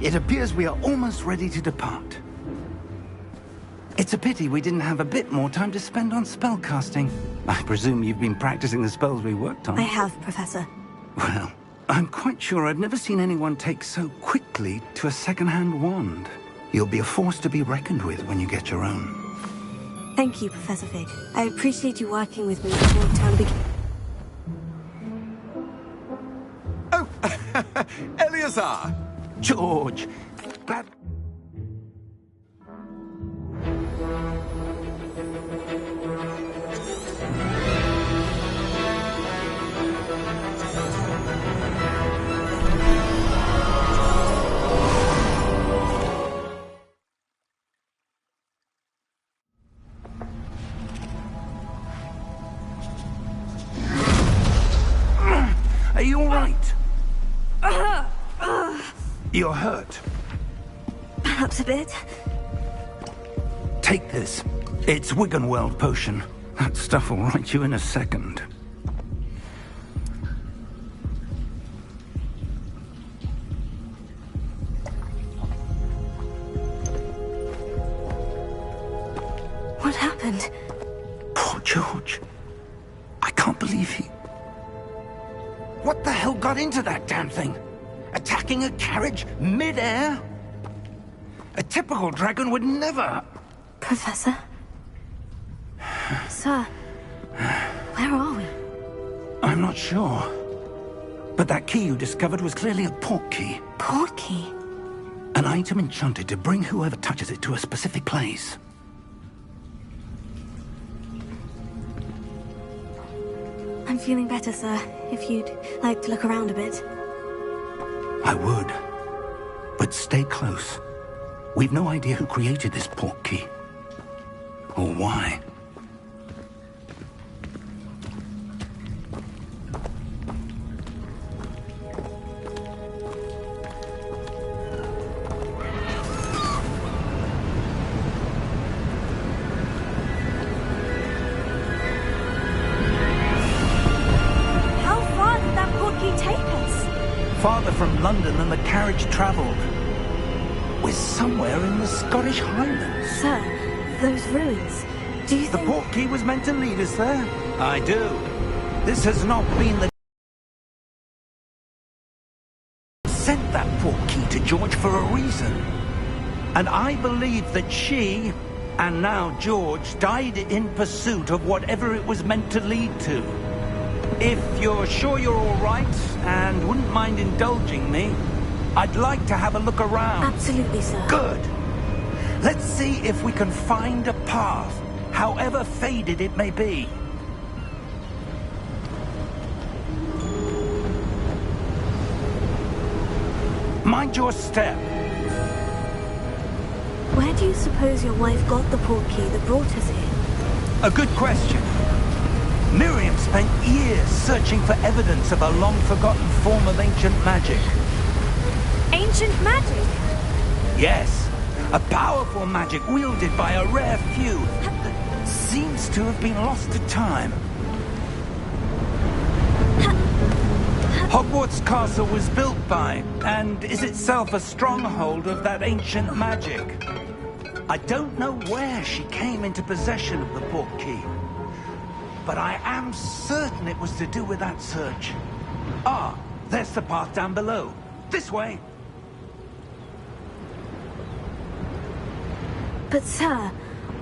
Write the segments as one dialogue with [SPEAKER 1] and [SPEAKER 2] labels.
[SPEAKER 1] It appears we are almost ready to depart. It's a pity we didn't have a bit more time to spend on spellcasting. I presume you've been practicing the spells we worked on.
[SPEAKER 2] I have, Professor.
[SPEAKER 1] Well, I'm quite sure I've never seen anyone take so quickly to a second-hand wand. You'll be a force to be reckoned with when you get your own.
[SPEAKER 2] Thank you, Professor Fig. I appreciate you working with me before time begins.
[SPEAKER 3] Oh, Eleazar!
[SPEAKER 1] George! Glad... Are you all right? You're hurt.
[SPEAKER 2] Perhaps a bit.
[SPEAKER 1] Take this. It's Wiggenweld potion. That stuff will right you in a second.
[SPEAKER 2] What happened?
[SPEAKER 1] Poor George. I can't believe he... What the hell got into that damn thing? Attacking a carriage mid-air? A typical dragon would never...
[SPEAKER 2] Professor? Sir, where are we?
[SPEAKER 1] I'm not sure. But that key you discovered was clearly a port key.
[SPEAKER 2] Port key?
[SPEAKER 1] An item enchanted to bring whoever touches it to a specific place.
[SPEAKER 2] I'm feeling better, sir. If you'd like to look around a bit.
[SPEAKER 1] I would. But stay close. We've no idea who created this port key. Or why. Farther from London than the carriage travelled. We're somewhere in the Scottish Highlands.
[SPEAKER 2] Sir, those ruins, do you think...
[SPEAKER 1] The port key was meant to lead us there? I do. This has not been the... Sent that port key to George for a reason. And I believe that she, and now George, died in pursuit of whatever it was meant to lead to. If you're sure you're all right, and wouldn't mind indulging me, I'd like to have a look around.
[SPEAKER 2] Absolutely, sir.
[SPEAKER 1] Good. Let's see if we can find a path, however faded it may be. Mind your step.
[SPEAKER 2] Where do you suppose your wife got the port key that brought us here?
[SPEAKER 1] A good question. Miriam spent years searching for evidence of a long-forgotten form of ancient magic.
[SPEAKER 2] Ancient magic?
[SPEAKER 1] Yes. A powerful magic wielded by a rare few that seems to have been lost to time. Hogwarts Castle was built by, and is itself a stronghold of that ancient magic. I don't know where she came into possession of the port key, but I am certain it was to do with that search. Ah, there's the path down below. This way.
[SPEAKER 2] But sir,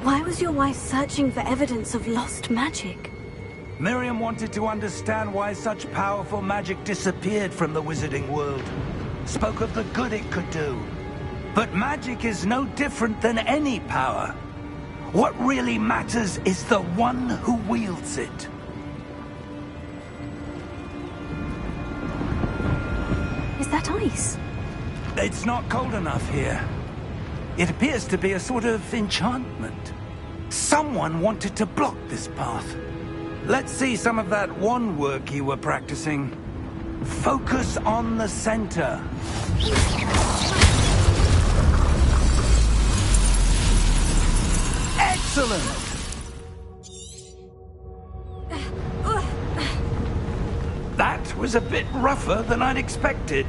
[SPEAKER 2] why was your wife searching for evidence of lost magic?
[SPEAKER 1] Miriam wanted to understand why such powerful magic disappeared from the wizarding world. Spoke of the good it could do. But magic is no different than any power. What really matters is the one who wields it.
[SPEAKER 2] Is that ice?
[SPEAKER 1] It's not cold enough here. It appears to be a sort of enchantment. Someone wanted to block this path. Let's see some of that wand work you were practicing. Focus on the center. Excellent! That was a bit rougher than I'd expected.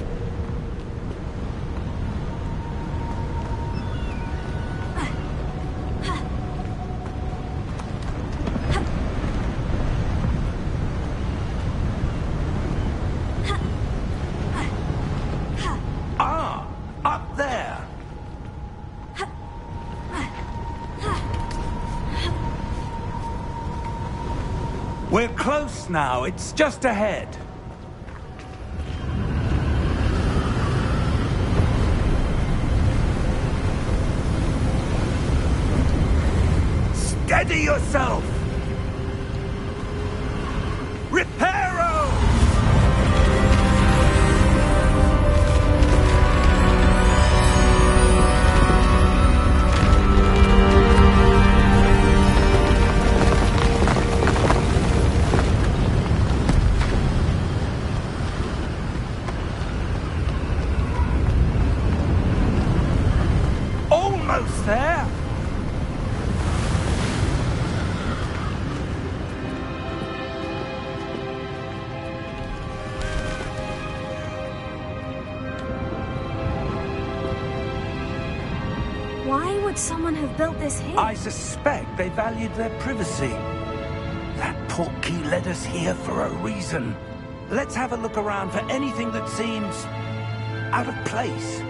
[SPEAKER 1] close now. It's just ahead. Steady yourself! Reparo! Almost there!
[SPEAKER 2] Why would someone have built this here?
[SPEAKER 1] I suspect they valued their privacy. That portkey led us here for a reason. Let's have a look around for anything that seems out of place.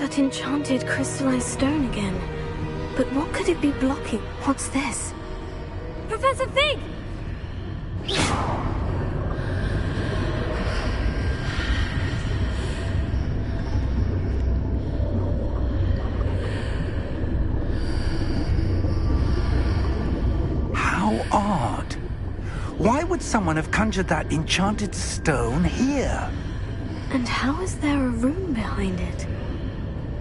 [SPEAKER 2] That enchanted crystallized stone again. But what could it be blocking? What's this? Professor Fig!
[SPEAKER 1] How odd. Why would someone have conjured that enchanted stone here?
[SPEAKER 2] And how is there a room behind it?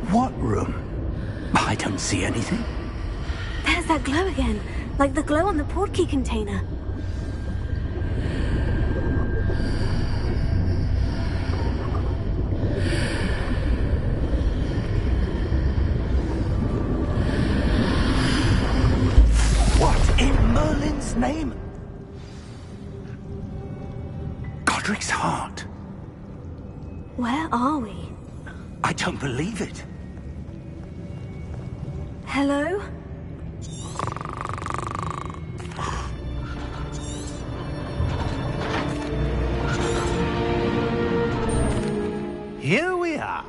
[SPEAKER 1] What room? I don't see anything.
[SPEAKER 2] There's that glow again, like the glow on the portkey container.
[SPEAKER 1] What in Merlin's name? Godric's heart.
[SPEAKER 2] Where are we?
[SPEAKER 1] I don't believe it.
[SPEAKER 2] Hello?
[SPEAKER 4] Here we are.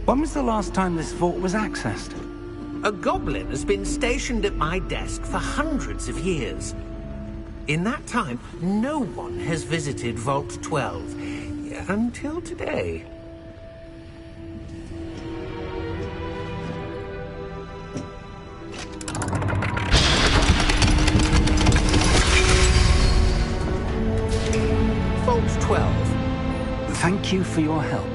[SPEAKER 1] When was the last time this vault was accessed?
[SPEAKER 4] A goblin has been stationed at my desk for hundreds of years. In that time, no one has visited Vault 12. Until today. Vault 12.
[SPEAKER 1] Thank you for your help.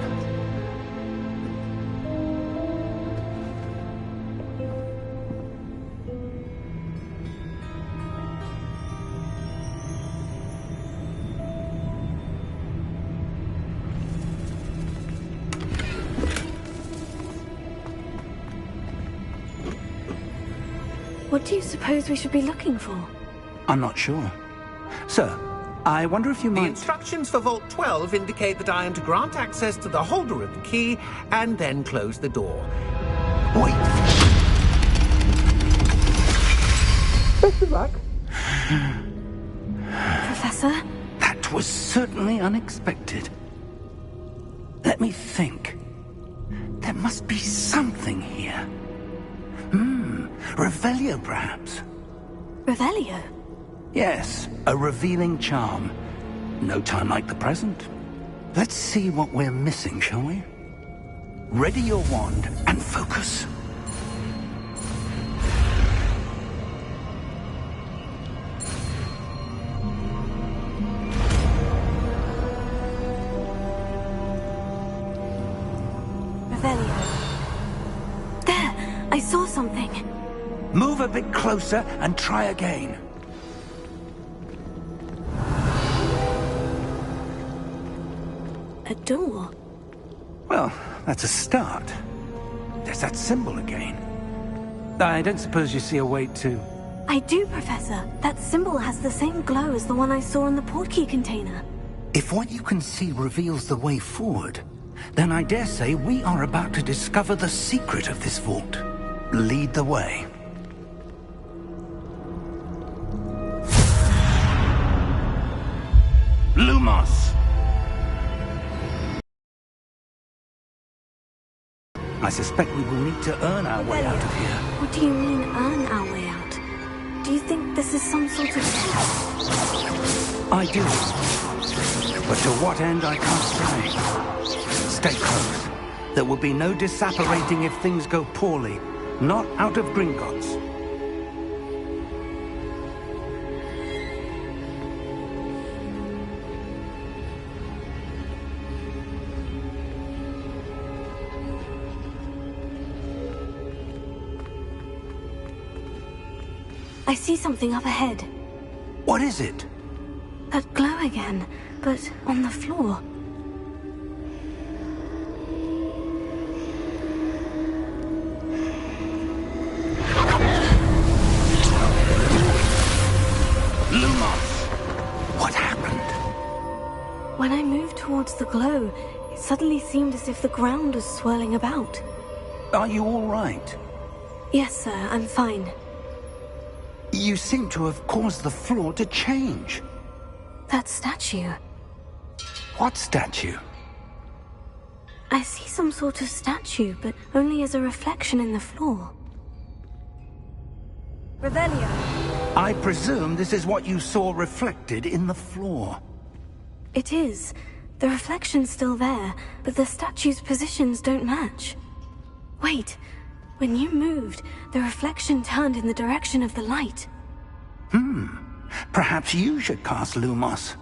[SPEAKER 2] What do you suppose we should be looking for?
[SPEAKER 1] I'm not sure. Sir, I wonder if you
[SPEAKER 4] The
[SPEAKER 1] might...
[SPEAKER 4] instructions for Vault 12 indicate that I am to grant access to the holder of the key and then close the door.
[SPEAKER 1] Wait.
[SPEAKER 4] Best of luck.
[SPEAKER 2] Professor?
[SPEAKER 1] That was certainly unexpected. Let me think. There must be something here. Revelio, perhaps?
[SPEAKER 2] Revelio?
[SPEAKER 1] Yes, a revealing charm. No time like the present. Let's see what we're missing, shall we? Ready your wand and focus.
[SPEAKER 2] Revelio. There! I saw something.
[SPEAKER 1] Move a bit closer and try again.
[SPEAKER 2] A door.
[SPEAKER 1] Well, that's a start. There's that symbol again. I don't suppose you see a way to...
[SPEAKER 2] I do, Professor. That symbol has the same glow as the one I saw in the portkey container.
[SPEAKER 1] If what you can see reveals the way forward, then I dare say we are about to discover the secret of this vault. Lead the way. Lumos! I suspect we will need to earn our way out of here.
[SPEAKER 2] What do you mean, earn our way out? Do you think this is some sort of test?
[SPEAKER 1] I do. But to what end, I can't say. Stay close. There will be no disapparating if things go poorly. Not out of Gringotts.
[SPEAKER 2] I see something up ahead.
[SPEAKER 1] What is it?
[SPEAKER 2] That glow again, but on the floor.
[SPEAKER 1] Lumos! What happened?
[SPEAKER 2] When I moved towards the glow, it suddenly seemed as if the ground was swirling about.
[SPEAKER 1] Are you all right?
[SPEAKER 2] Yes, sir, I'm fine.
[SPEAKER 1] You seem to have caused the floor to change.
[SPEAKER 2] That statue.
[SPEAKER 1] What statue?
[SPEAKER 2] I see some sort of statue, but only as a reflection in the floor. Revelio.
[SPEAKER 1] I presume this is what you saw reflected in the floor.
[SPEAKER 2] It is. The reflection's still there, but the statue's positions don't match. Wait. When you moved, the reflection turned in the direction of the light.
[SPEAKER 1] Perhaps you should cast Lumos.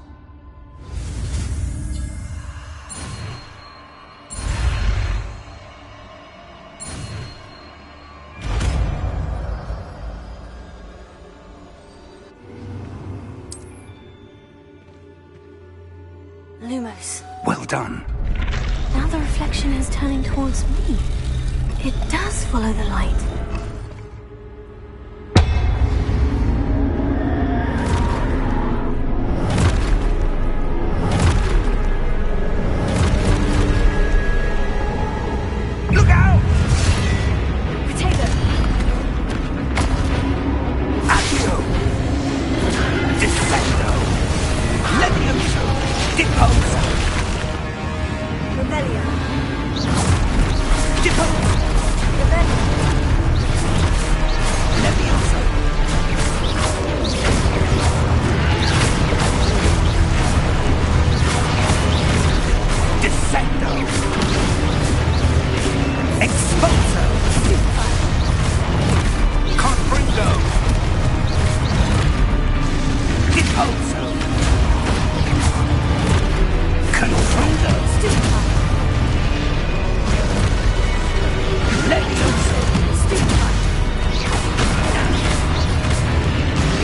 [SPEAKER 2] Lumos.
[SPEAKER 1] Well done.
[SPEAKER 2] Now the reflection is turning towards me. It does follow the light.
[SPEAKER 1] Look out!
[SPEAKER 2] Potato!
[SPEAKER 1] Accio! Descendo! Levioso! Deposo!
[SPEAKER 2] Revelio.
[SPEAKER 1] Deposo!
[SPEAKER 2] Revelio.
[SPEAKER 1] Levioso! Descendo! Expulso! Confringo! Deposo! Confringo! Levioso!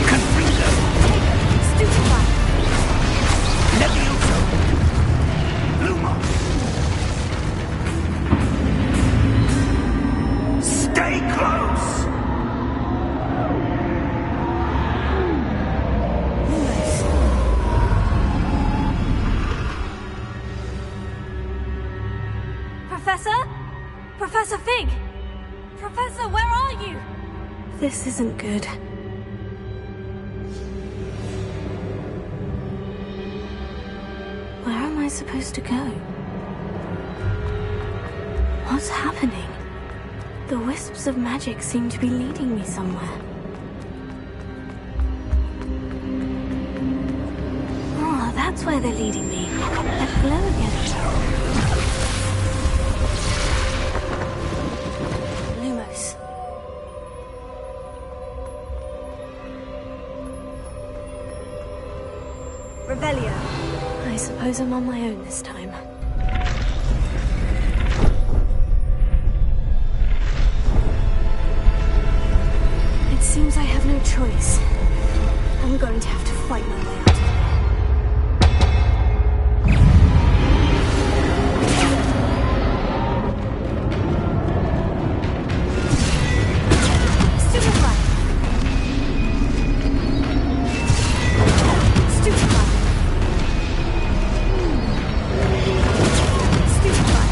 [SPEAKER 1] Confringo! Levioso! Lumos! Stay close!
[SPEAKER 2] Professor? Professor Fig! Professor, where are you? This isn't good. Where am I supposed to go? What's happening? The wisps of magic seem to be leading me somewhere. Oh, that's where they're leading me. That glow again. Lumos. Revelio. I suppose I'm on my own this time. It seems I have no choice. I'm going to have to fight my way out of here. Stupefy! Stupefy! Stupefy!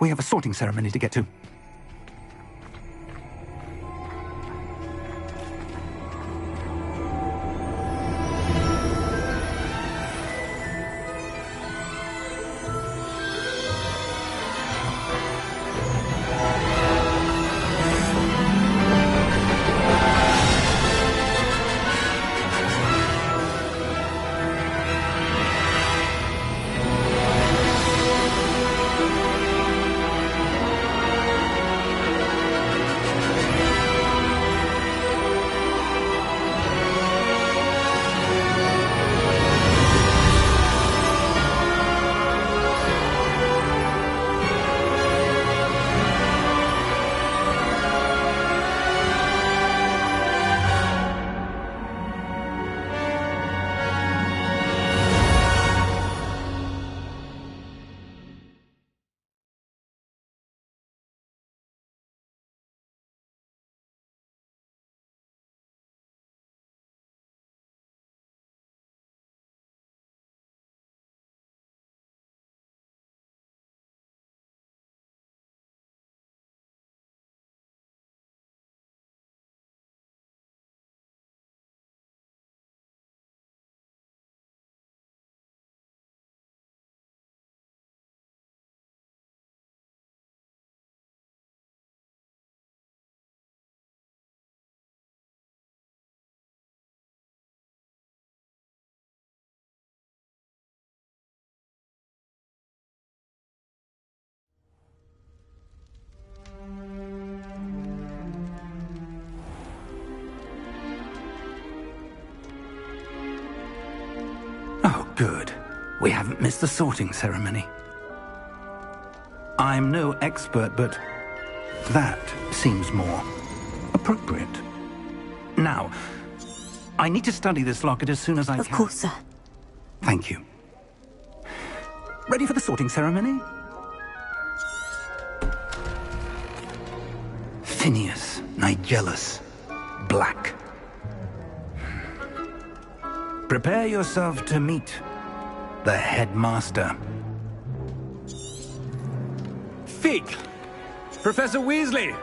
[SPEAKER 1] We have a sorting ceremony to get to. Oh, good. We haven't missed the sorting ceremony. I'm no expert, but that seems more appropriate. Now, I need to study this locket as soon as I can.
[SPEAKER 2] Of course, sir.
[SPEAKER 1] Thank you. Ready for the sorting ceremony? Phineas, Nigellus, Black. Prepare yourself to meet the headmaster.
[SPEAKER 3] Fig! Professor Weasley!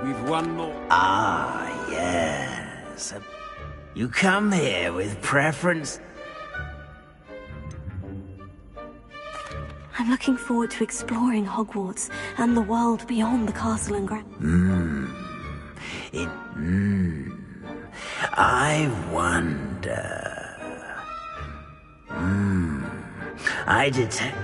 [SPEAKER 3] We've one more...
[SPEAKER 5] Ah, yes. You come here with preference...
[SPEAKER 2] I'm looking forward to exploring Hogwarts and the world beyond the castle and grounds.
[SPEAKER 5] I wonder... I detect...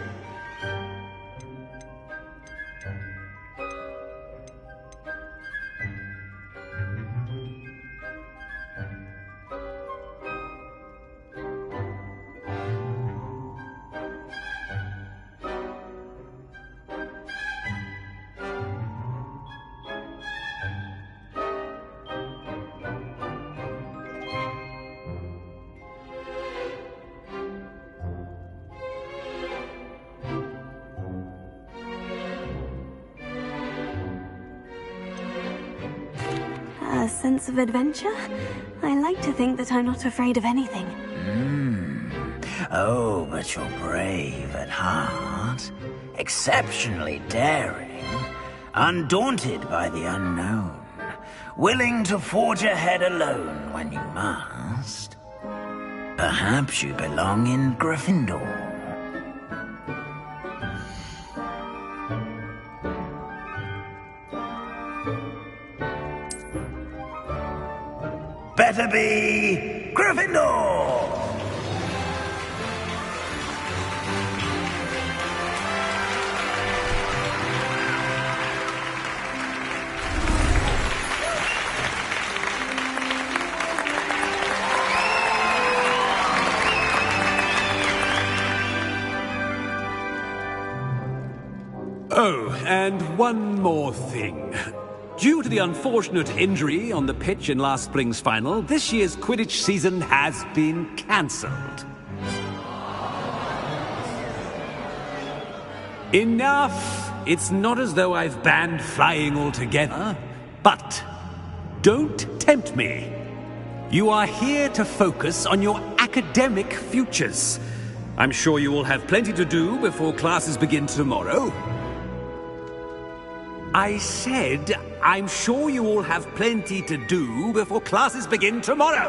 [SPEAKER 2] A sense of adventure? I like to think that I'm not afraid of anything.
[SPEAKER 5] Oh, but you're brave at heart, exceptionally daring, undaunted by the unknown, willing to forge ahead alone when you must. Perhaps you belong in Gryffindor. Better be Gryffindor!
[SPEAKER 3] Oh, and one more thing. Due to the unfortunate injury on the pitch in last spring's final, this year's Quidditch season has been cancelled. Enough! It's not as though I've banned flying altogether, but don't tempt me. You are here to focus on your academic futures. I'm sure you will have plenty to do before classes begin tomorrow. I said, I'm sure you all have plenty to do before classes begin tomorrow.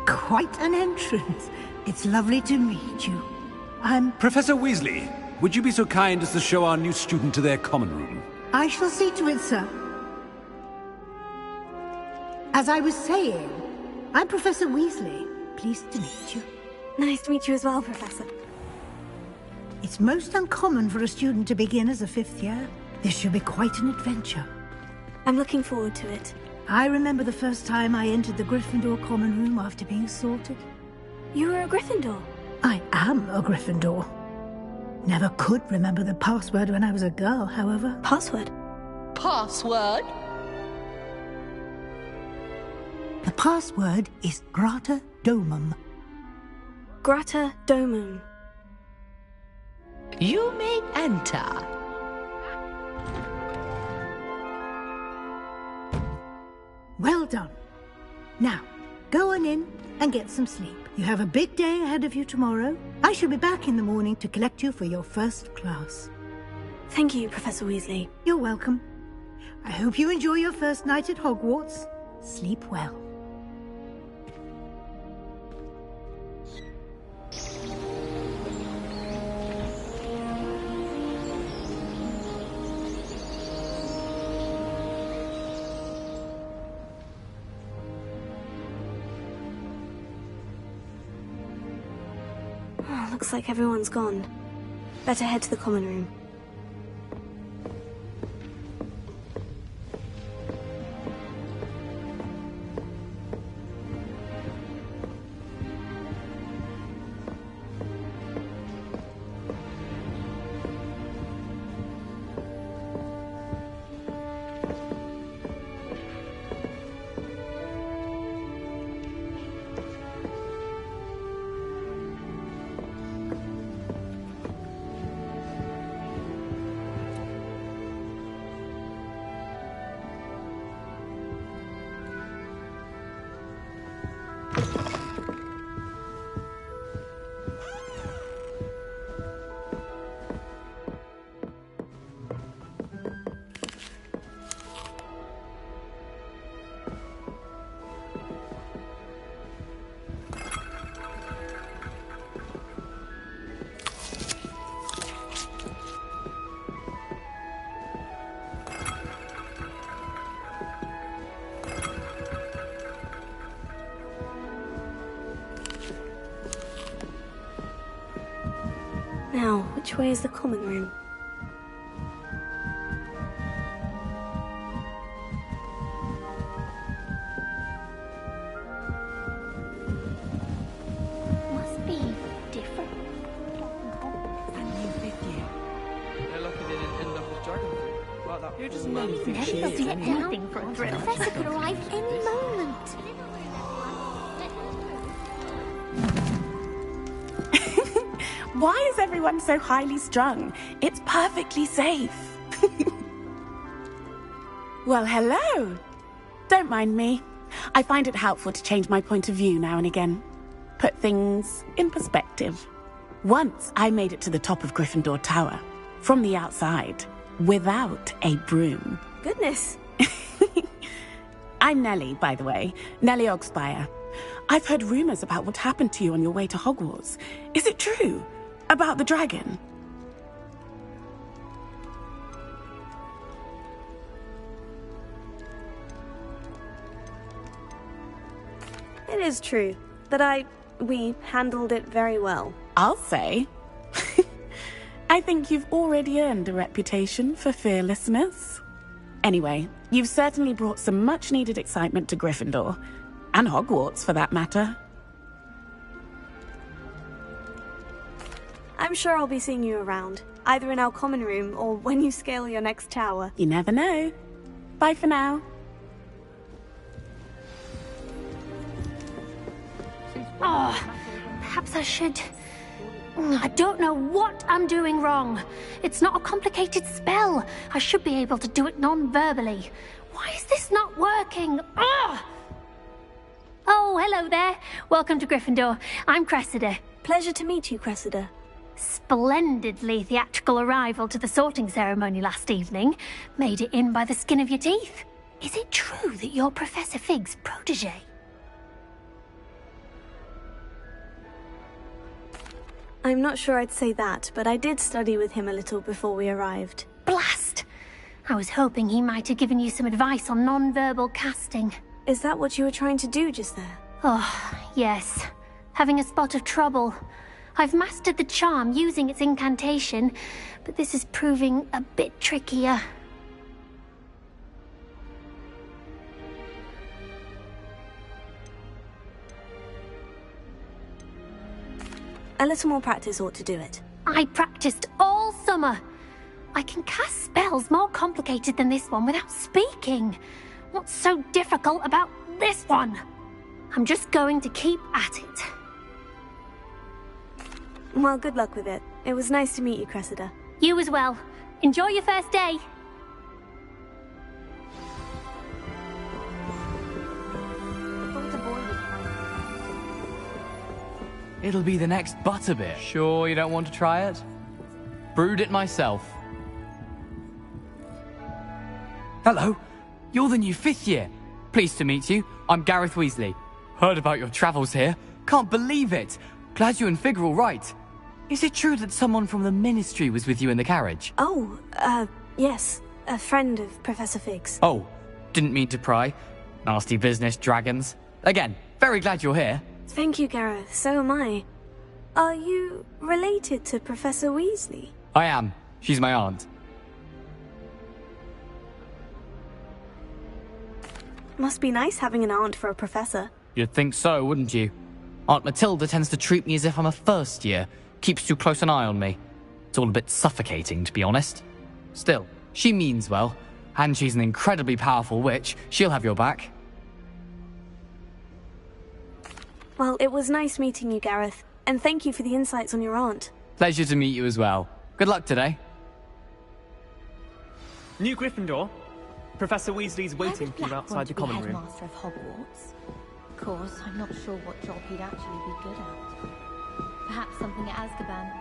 [SPEAKER 6] Quite an entrance. It's lovely to meet you.
[SPEAKER 3] Professor Weasley, would you be so kind as to show our new student to their common room?
[SPEAKER 6] I shall see to it, sir. As I was saying, I'm Professor Weasley. Pleased to meet you.
[SPEAKER 2] Nice to meet you as well, Professor.
[SPEAKER 6] It's most uncommon for a student to begin as a 5th year. This should be quite an adventure.
[SPEAKER 2] I'm looking forward to it.
[SPEAKER 6] I remember the first time I entered the Gryffindor common room after being sorted.
[SPEAKER 2] You were a Gryffindor?
[SPEAKER 6] I am a Gryffindor. Never could remember the password when I was a girl, however.
[SPEAKER 2] Password?
[SPEAKER 7] Password?
[SPEAKER 6] The password is Grata Domum.
[SPEAKER 2] Grata Domum.
[SPEAKER 7] You may enter.
[SPEAKER 6] Well done. Now, go on in and get some sleep. You have a big day ahead of you tomorrow. I shall be back in the morning to collect you for your first class.
[SPEAKER 2] Thank you, Professor Weasley.
[SPEAKER 6] You're welcome. I hope you enjoy your first night at Hogwarts. Sleep well.
[SPEAKER 2] Oh, looks like everyone's gone. Better head to the common room. Now, which way is the common room?
[SPEAKER 8] Must be different.
[SPEAKER 9] You're just not
[SPEAKER 8] Never looking at anything for a thrill. Professor could arrive any moment.
[SPEAKER 10] Why is everyone so highly strung? It's perfectly safe. Well, hello. Don't mind me. I find it helpful to change my point of view now and again. Put things in perspective. Once I made it to the top of Gryffindor Tower, from the outside, without a broom.
[SPEAKER 2] Goodness.
[SPEAKER 10] I'm Nellie, by the way. Nellie Ogspire. I've heard rumors about what happened to you on your way to Hogwarts. Is it true? About the dragon?
[SPEAKER 2] It is true that we handled it very well.
[SPEAKER 10] I'll say. I think you've already earned a reputation for fearlessness. Anyway, you've certainly brought some much-needed excitement to Gryffindor. And Hogwarts, for that matter.
[SPEAKER 2] I'm sure I'll be seeing you around, either in our common room or when you scale your next tower.
[SPEAKER 10] You never know. Bye for now.
[SPEAKER 8] Oh, perhaps I should... I don't know what I'm doing wrong. It's not a complicated spell. I should be able to do it non-verbally. Why is this not working? Ugh! Oh, hello there. Welcome to Gryffindor. I'm Cressida.
[SPEAKER 2] Pleasure to meet you, Cressida.
[SPEAKER 8] Splendidly theatrical arrival to the sorting ceremony last evening. Made it in by the skin of your teeth. Is it true that you're Professor Fig's protege?
[SPEAKER 2] I'm not sure I'd say that, but I did study with him a little before we arrived.
[SPEAKER 8] Blast! I was hoping he might have given you some advice on non-verbal casting.
[SPEAKER 2] Is that what you were trying to do just there?
[SPEAKER 8] Oh, yes. Having a spot of trouble. I've mastered the charm using its incantation, but this is proving a bit trickier.
[SPEAKER 2] A little more practice ought to do it.
[SPEAKER 8] I practiced all summer. I can cast spells more complicated than this one without speaking. What's so difficult about this one? I'm just going to keep at it.
[SPEAKER 2] Well, good luck with it. It was nice to meet you, Cressida.
[SPEAKER 8] You as well. Enjoy your first day.
[SPEAKER 11] It'll be the next butterbeer. Sure you don't want to try it? Brewed it myself. Hello, you're the new 5th year. Pleased to meet you. I'm Gareth Weasley. Heard about your travels here. Can't believe it. Glad you and Fig are all right. Is it true that someone from the Ministry was with you in the carriage?
[SPEAKER 2] Oh, yes. A friend of Professor Fig's.
[SPEAKER 11] Oh, didn't mean to pry. Nasty business, dragons. Again, very glad you're here.
[SPEAKER 2] Thank you, Gareth. So am I. Are you related to Professor Weasley?
[SPEAKER 11] I am. She's my aunt.
[SPEAKER 2] Must be nice having an aunt for a professor.
[SPEAKER 11] You'd think so, wouldn't you? Aunt Matilda tends to treat me as if I'm a first year. Keeps too close an eye on me. It's all a bit suffocating, to be honest. Still, she means well. And she's an incredibly powerful witch. She'll have your back.
[SPEAKER 2] Well, it was nice meeting you, Gareth. And thank you for the insights on your aunt.
[SPEAKER 11] Pleasure to meet you as well. Good luck today.
[SPEAKER 9] New Gryffindor. Professor Weasley's waiting for you outside the common room.
[SPEAKER 12] Headmaster of Hogwarts. Of course, I'm not sure what job he'd actually be good at. Perhaps something at Azkaban.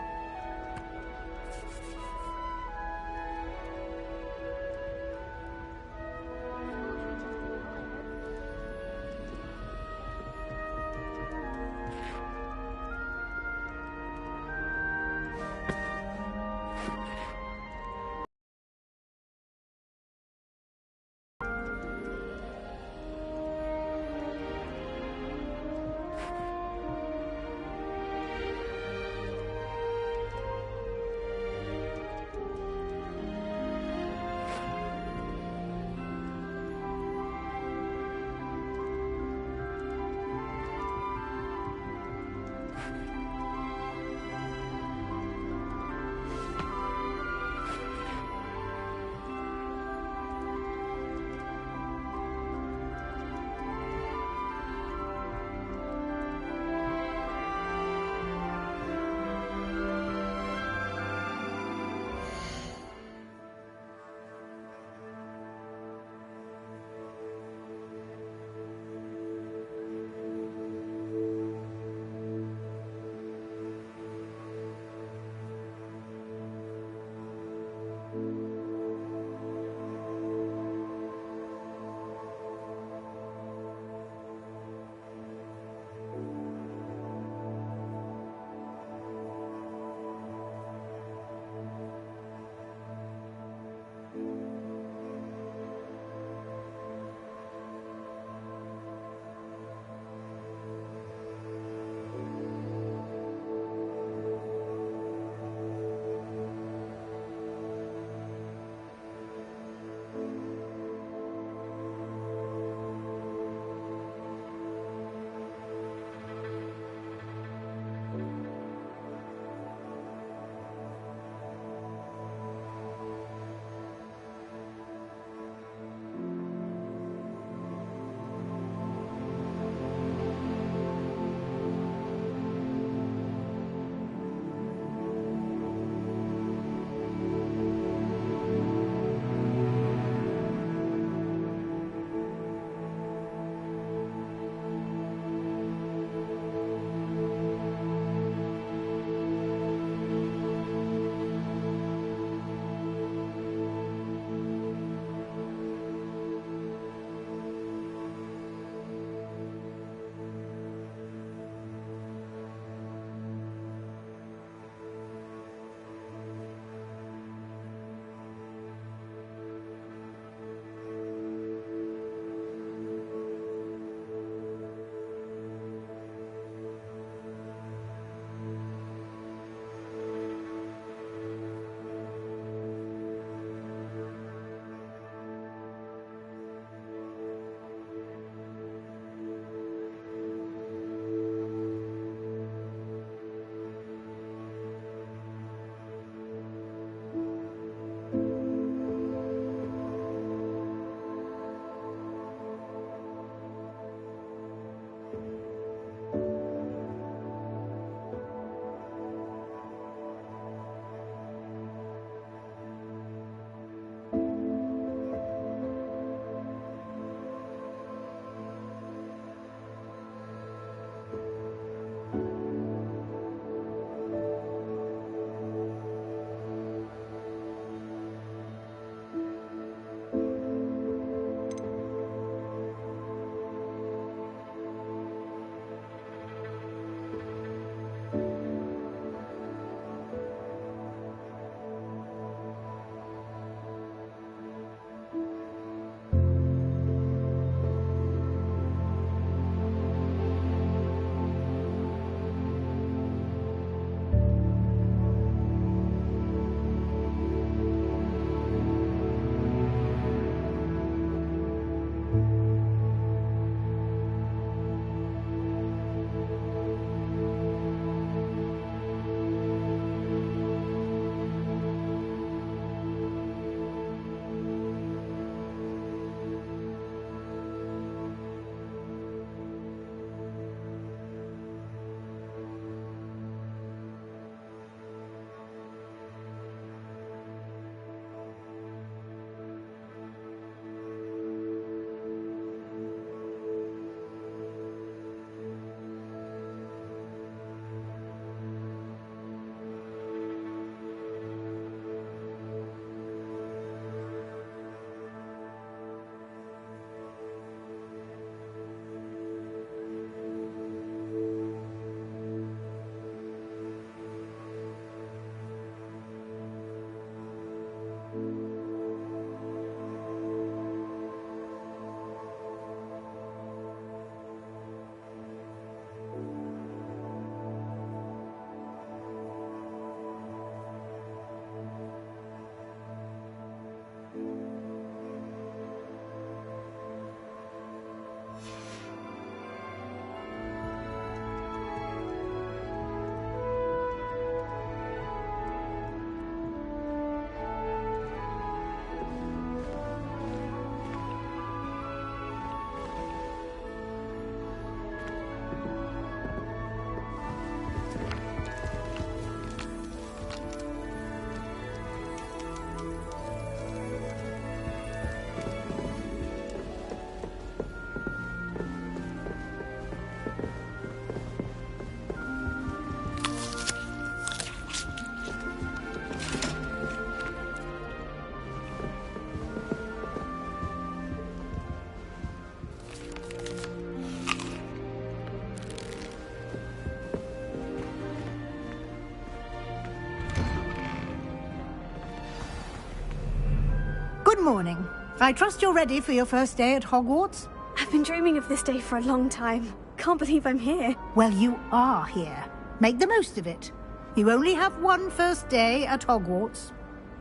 [SPEAKER 6] Good morning. I trust you're ready for your first day at Hogwarts?
[SPEAKER 2] I've been dreaming of this day for a long time. Can't believe I'm here.
[SPEAKER 6] Well, you are here. Make the most of it. You only have one first day at Hogwarts.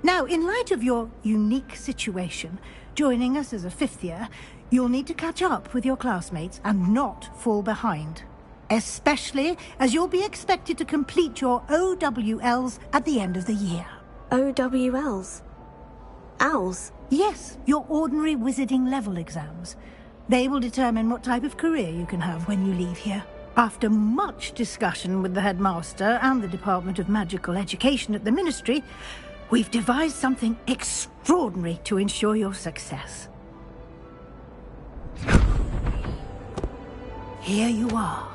[SPEAKER 6] Now, in light of your unique situation, joining us as a fifth year, you'll need to catch up with your classmates and not fall behind. Especially as you'll be expected to complete your OWLs at the end of the year.
[SPEAKER 2] OWLs? Owls?
[SPEAKER 6] Yes, your ordinary wizarding level exams. They will determine what type of career you can have when you leave here. After much discussion with the headmaster and the Department of Magical Education at the Ministry, we've devised something extraordinary to ensure your success. Here you are.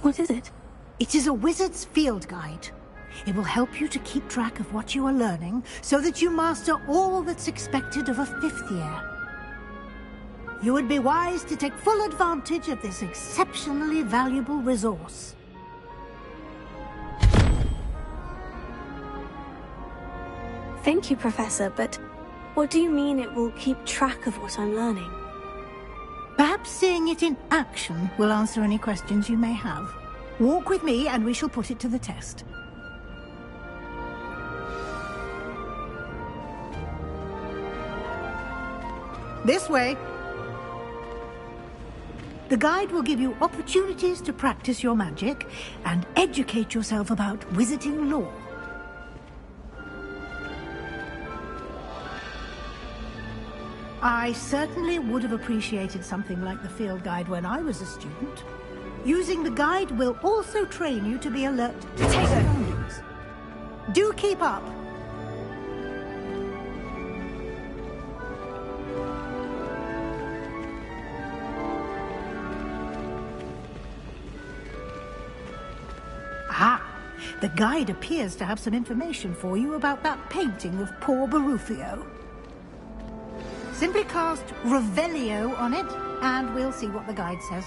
[SPEAKER 2] What is it?
[SPEAKER 6] It is a wizard's field guide. It will help you to keep track of what you are learning so that you master all that's expected of a fifth year. You would be wise to take full advantage of this exceptionally valuable resource.
[SPEAKER 2] Thank you, Professor, but what do you mean it will keep track of what I'm learning?
[SPEAKER 6] Perhaps seeing it in action will answer any questions you may have. Walk with me and we shall put it to the test. This way. The guide will give you opportunities to practice your magic and educate yourself about wizarding lore. I certainly would have appreciated something like the field guide when I was a student. Using the guide will also train you to be alert to surroundings. Do keep up. Ah, the guide appears to have some information for you about that painting of poor Barufio. Simply cast Revelio on it, and we'll see what the guide says.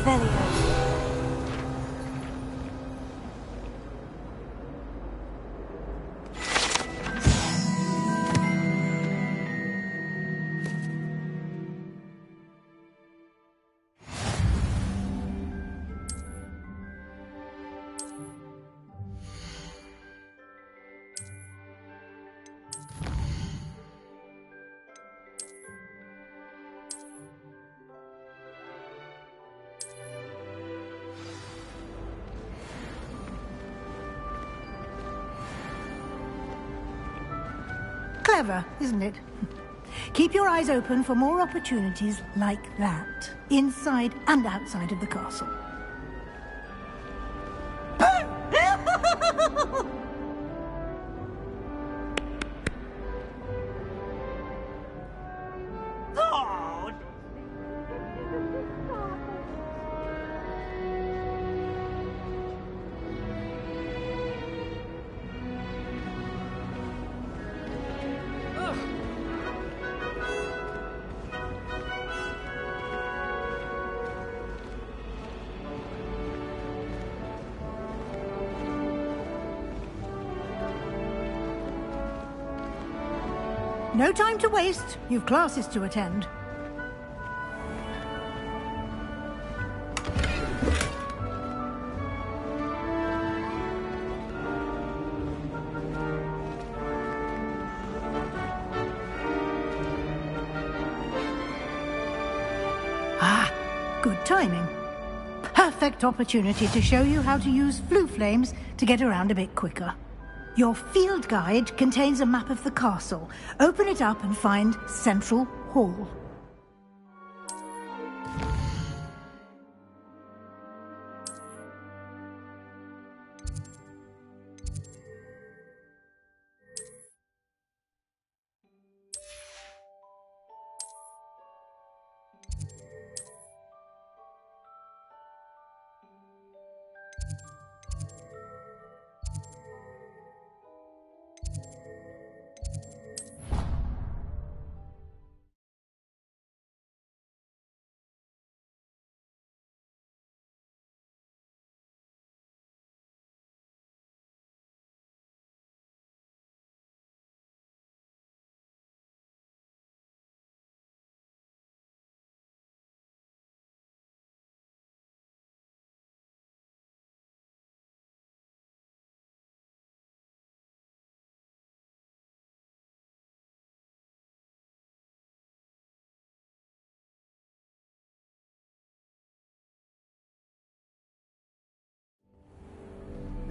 [SPEAKER 2] Revelio.
[SPEAKER 6] Clever, isn't it? Keep your eyes open for more opportunities like that, inside and outside of the castle. No time to waste. You've classes to attend. Ah, good timing. Perfect opportunity to show you how to use flue flames to get around a bit quicker. Your field guide contains a map of the castle. Open it up and find Central Hall.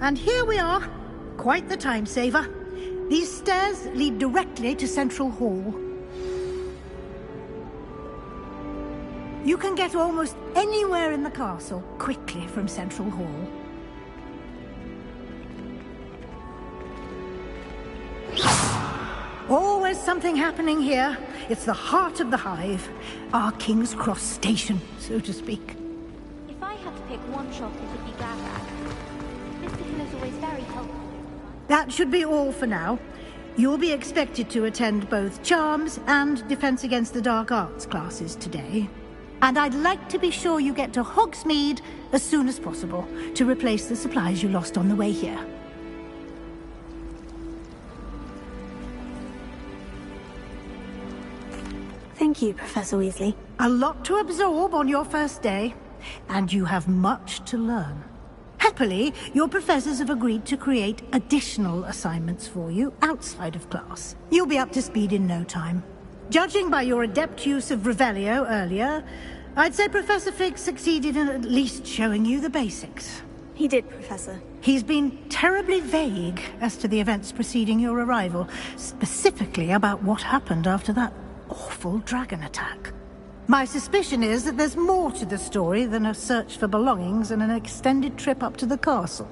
[SPEAKER 6] And here we are. Quite the time saver. These stairs lead directly to Central Hall. You can get almost anywhere in the castle quickly from Central Hall. Always something happening here. It's the heart of the hive. Our King's Cross station, so to speak.
[SPEAKER 12] If I had to pick one shop, it would be Gavrak. Mr. Hill is always very helpful.
[SPEAKER 6] That should be all for now. You'll be expected to attend both Charms and Defense Against the Dark Arts classes today. And I'd like to be sure you get to Hogsmeade as soon as possible to replace the supplies you lost on the way here.
[SPEAKER 2] Thank you, Professor Weasley.
[SPEAKER 6] A lot to absorb on your first day, and you have much to learn. Happily, your professors have agreed to create additional assignments for you outside of class. You'll be up to speed in no time. Judging by your adept use of Revelio earlier, I'd say Professor Fig succeeded in at least showing you the basics.
[SPEAKER 2] He did, Professor.
[SPEAKER 6] He's been terribly vague as to the events preceding your arrival, specifically about what happened after that awful dragon attack. My suspicion is that there's more to the story than a search for belongings and an extended trip up to the castle.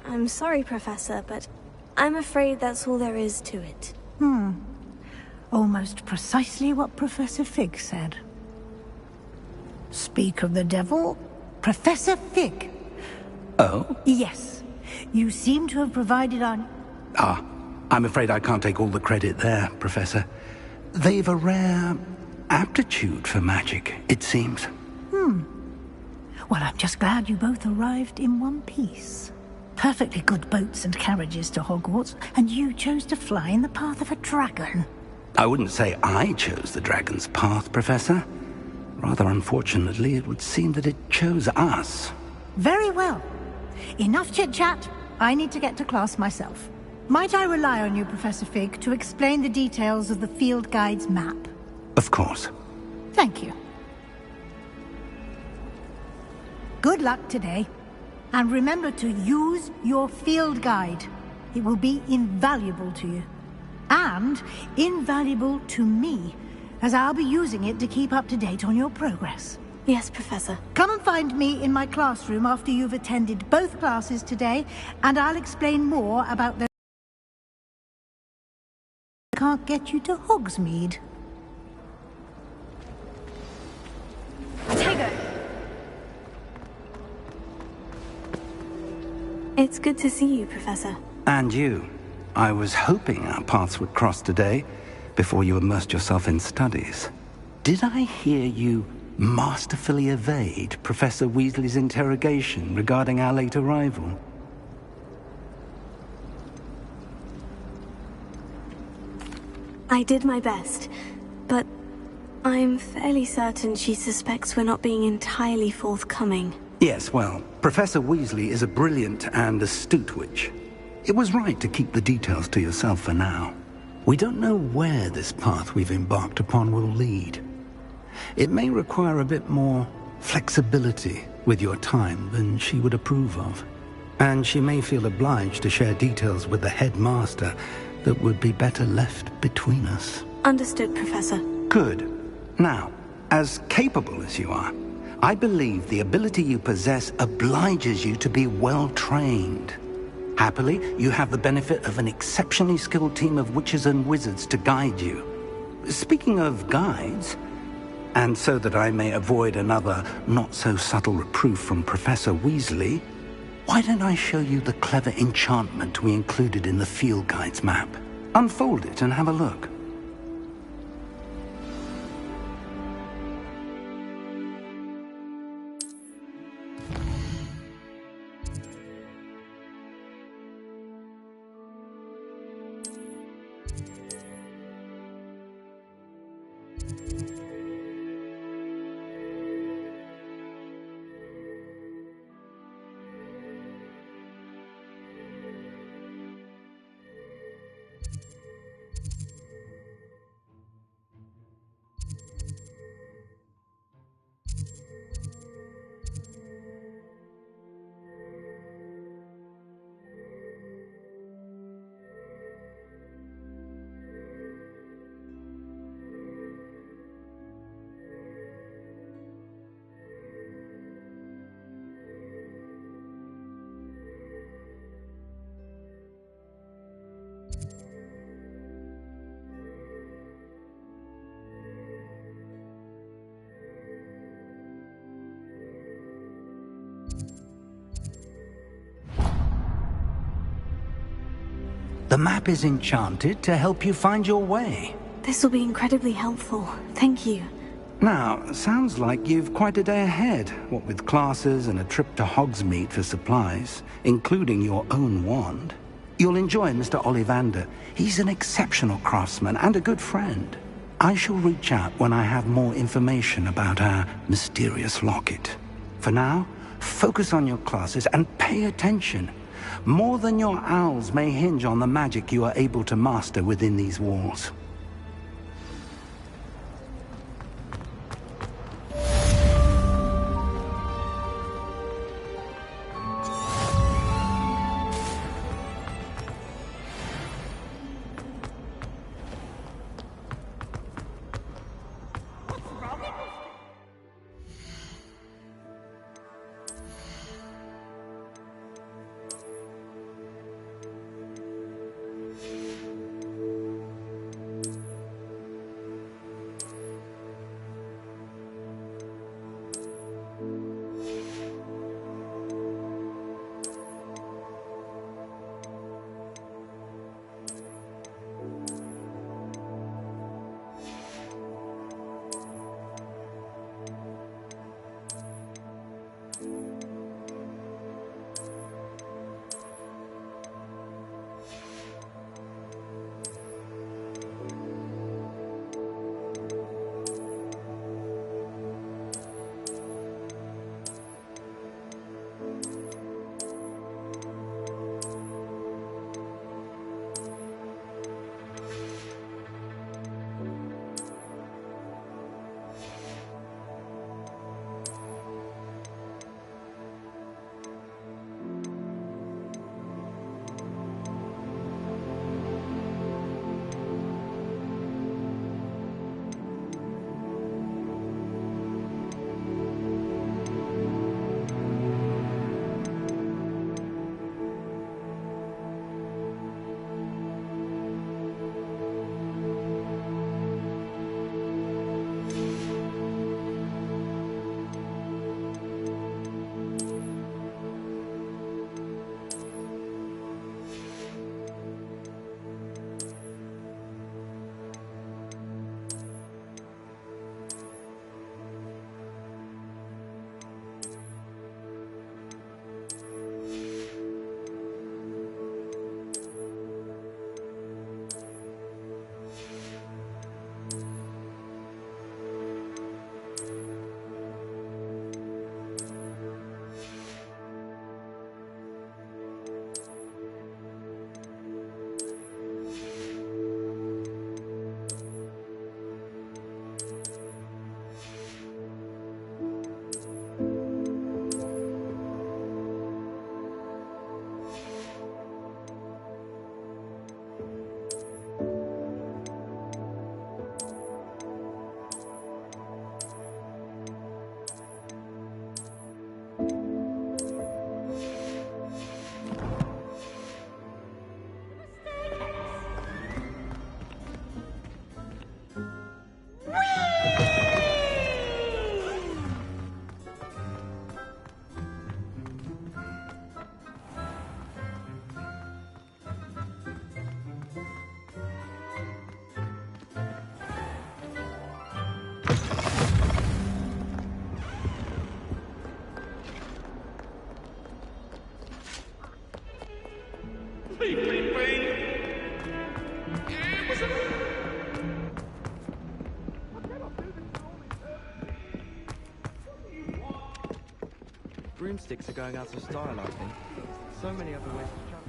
[SPEAKER 2] I'm sorry, Professor, but I'm afraid that's all there is to it.
[SPEAKER 6] Almost precisely what Professor Fig said. Speak of the devil, Professor Fig.
[SPEAKER 1] Oh?
[SPEAKER 6] Yes. You seem to have provided our...
[SPEAKER 1] I'm afraid I can't take all the credit there, Professor. They've a rare aptitude for magic, it seems.
[SPEAKER 6] Well, I'm just glad you both arrived in one piece. Perfectly good boats and carriages to Hogwarts, and you chose to fly in the path of a dragon.
[SPEAKER 1] I wouldn't say I chose the dragon's path, Professor. Rather unfortunately, it would seem that it chose us.
[SPEAKER 6] Very well. Enough chit-chat. I need to get to class myself. Might I rely on you, Professor Fig, to explain the details of the field guide's map?
[SPEAKER 1] Of course.
[SPEAKER 6] Thank you. Good luck today. And remember to use your field guide. It will be invaluable to you. And invaluable to me, as I'll be using it to keep up to date on your progress.
[SPEAKER 2] Yes, Professor.
[SPEAKER 6] Come and find me in my classroom after you've attended both classes today, and I'll explain more about the... Can't get you to Hogsmeade.
[SPEAKER 2] It's good to see you, Professor.
[SPEAKER 1] And you. I was hoping our paths would cross today, before you immersed yourself in studies. Did I hear you masterfully evade Professor Weasley's interrogation regarding our late arrival?
[SPEAKER 2] I did my best, but I'm fairly certain she suspects we're not being entirely forthcoming.
[SPEAKER 1] Yes, well, Professor Weasley is a brilliant and astute witch. It was right to keep the details to yourself for now. We don't know where this path we've embarked upon will lead. It may require a bit more flexibility with your time than she would approve of. And she may feel obliged to share details with the headmaster that would be better left between us.
[SPEAKER 2] Understood, Professor.
[SPEAKER 1] Good. Now, as capable as you are, I believe the ability you possess obliges you to be well trained. Happily, you have the benefit of an exceptionally skilled team of witches and wizards to guide you. Speaking of guides, and so that I may avoid another not-so-subtle reproof from Professor Weasley, why don't I show you the clever enchantment we included in the field guide's map? Unfold it and have a look. The map is enchanted to help you find your way.
[SPEAKER 2] This will be incredibly helpful. Thank you.
[SPEAKER 1] Now, sounds like you've quite a day ahead, what with classes and a trip to Hogsmeade for supplies, including your own wand. You'll enjoy Mr. Ollivander. He's an exceptional craftsman and a good friend. I shall reach out when I have more information about our mysterious locket. For now, focus on your classes and pay attention. More than your owls may hinge on the magic you are able to master within these walls.
[SPEAKER 9] Broomsticks are going out of style, I think. So many other ways to travel.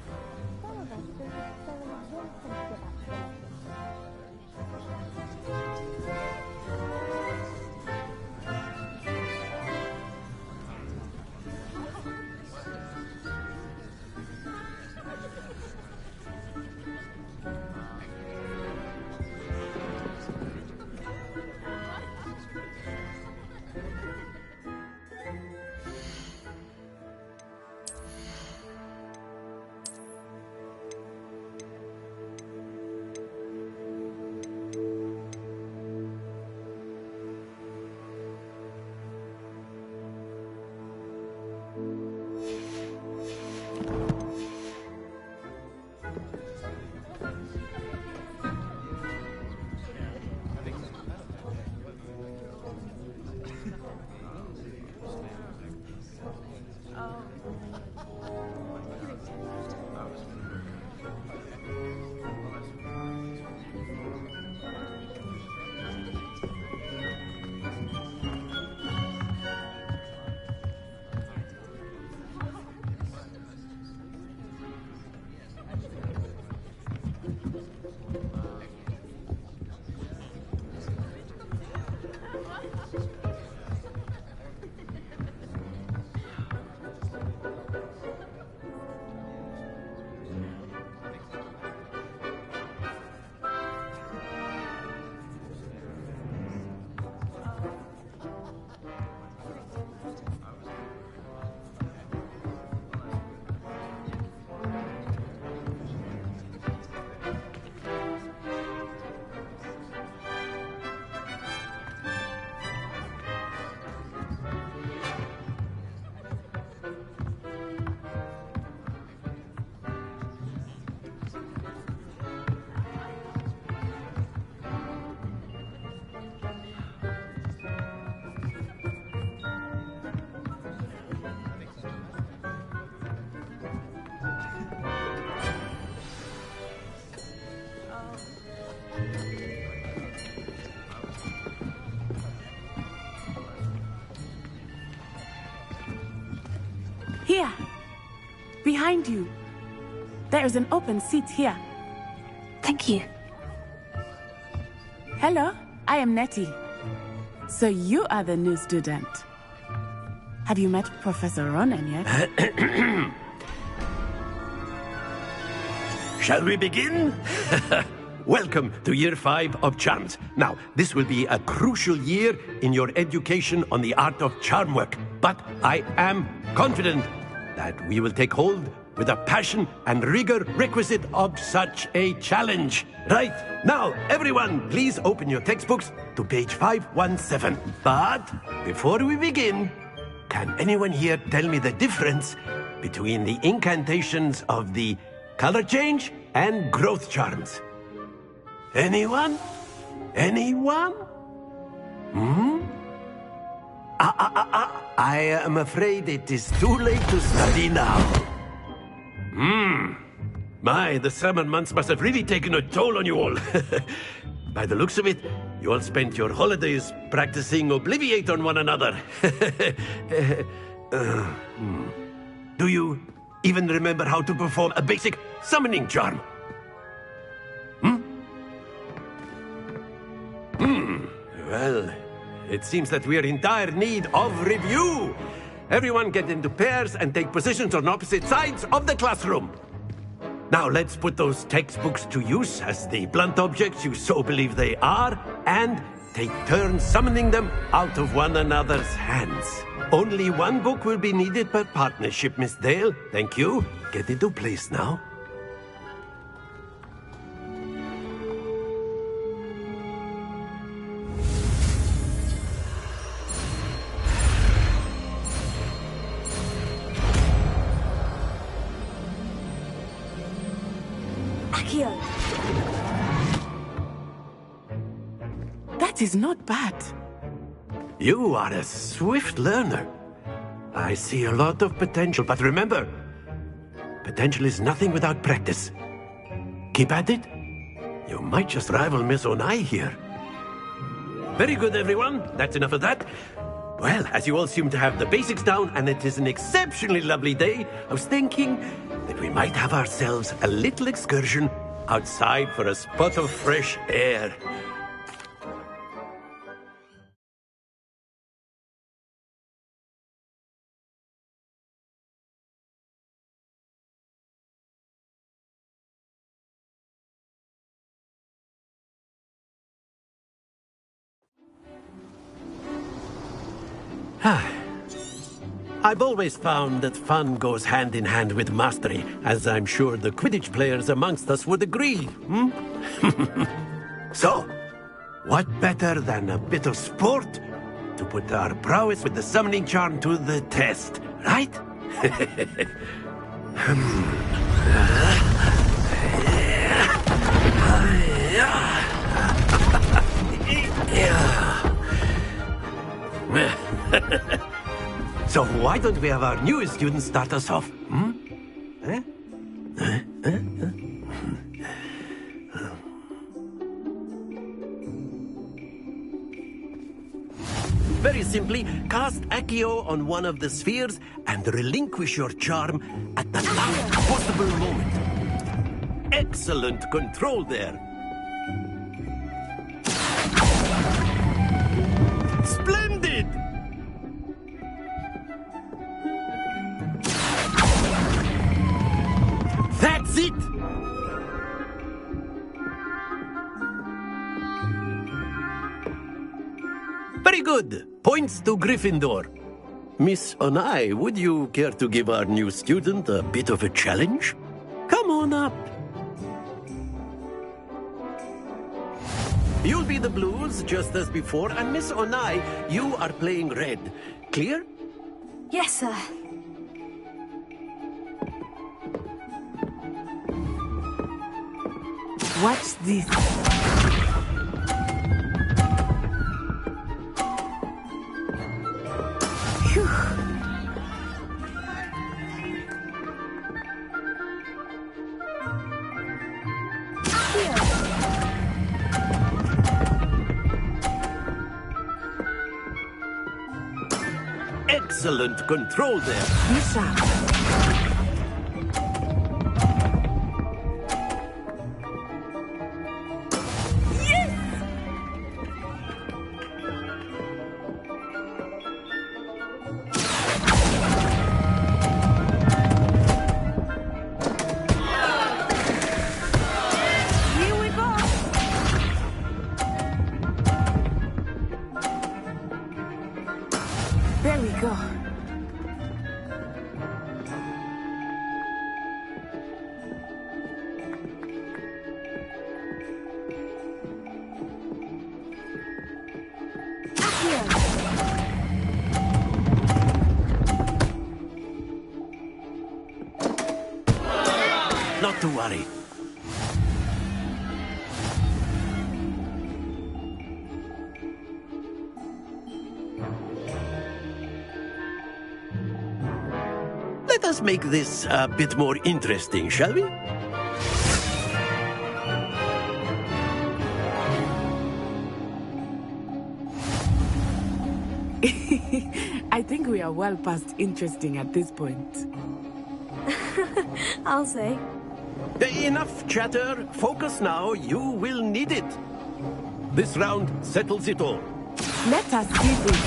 [SPEAKER 10] Here. Behind you. There is an open seat here.
[SPEAKER 2] Thank you.
[SPEAKER 10] Hello, I am Nettie. So you are the new student. Have you met Professor Ronan yet?
[SPEAKER 13] Shall we begin? Welcome to Year 5 of Charms. Now, this will be a crucial year in your education on the art of charm work. But I am confident that we will take hold with the passion and rigor requisite of such a challenge. Right, now, everyone, please open your textbooks to page 517. But before we begin, can anyone here tell me the difference between the incantations of the color change and growth charms? Anyone? Anyone? I am afraid it is too late to study now. My, the summer months must have really taken a toll on you all. By the looks of it, you all spent your holidays practicing Obliviate on one another. Do you even remember how to perform a basic summoning charm? Well, it seems that we are in dire need of review. Everyone get into pairs and take positions on opposite sides of the classroom. Now let's put those textbooks to use as the blunt objects you so believe they are, and take turns summoning them out of one another's hands. Only one book will be needed per partnership, Miss Dale. Thank you. Get into place now.
[SPEAKER 10] That is not bad.
[SPEAKER 13] You are a swift learner. I see a lot of potential, but remember, Potential is nothing without practice. Keep at it. You might just rival Miss Onai here. Very good, everyone. That's enough of that. Well, as you all seem to have the basics down, and it is an exceptionally lovely day, I was thinking that we might have ourselves a little excursion outside for a spot of fresh air. I've always found that fun goes hand in hand with mastery, as I'm sure the Quidditch players amongst us would agree, So, what better than a bit of sport to put our prowess with the summoning charm to the test, right? So why don't we have our newest student start us off? Very simply, cast Accio on one of the spheres and relinquish your charm at the last possible moment. Excellent control there. Splendid! That's it! Very good. Points to Gryffindor. Miss Onai, would you care to give our new student a bit of a challenge? Come on up. You'll be the blues, just as before, and Miss Onai, you are playing red. Clear?
[SPEAKER 2] Yes, sir.
[SPEAKER 10] Watch this. Phew.
[SPEAKER 13] Excellent control there.
[SPEAKER 10] There we go.
[SPEAKER 13] Not to worry. Let us make this a bit more interesting, shall we?
[SPEAKER 10] I think we are well past interesting at this point.
[SPEAKER 2] I'll say.
[SPEAKER 13] Enough chatter. Focus now. You will need it. This round settles it all.
[SPEAKER 10] Let us see this.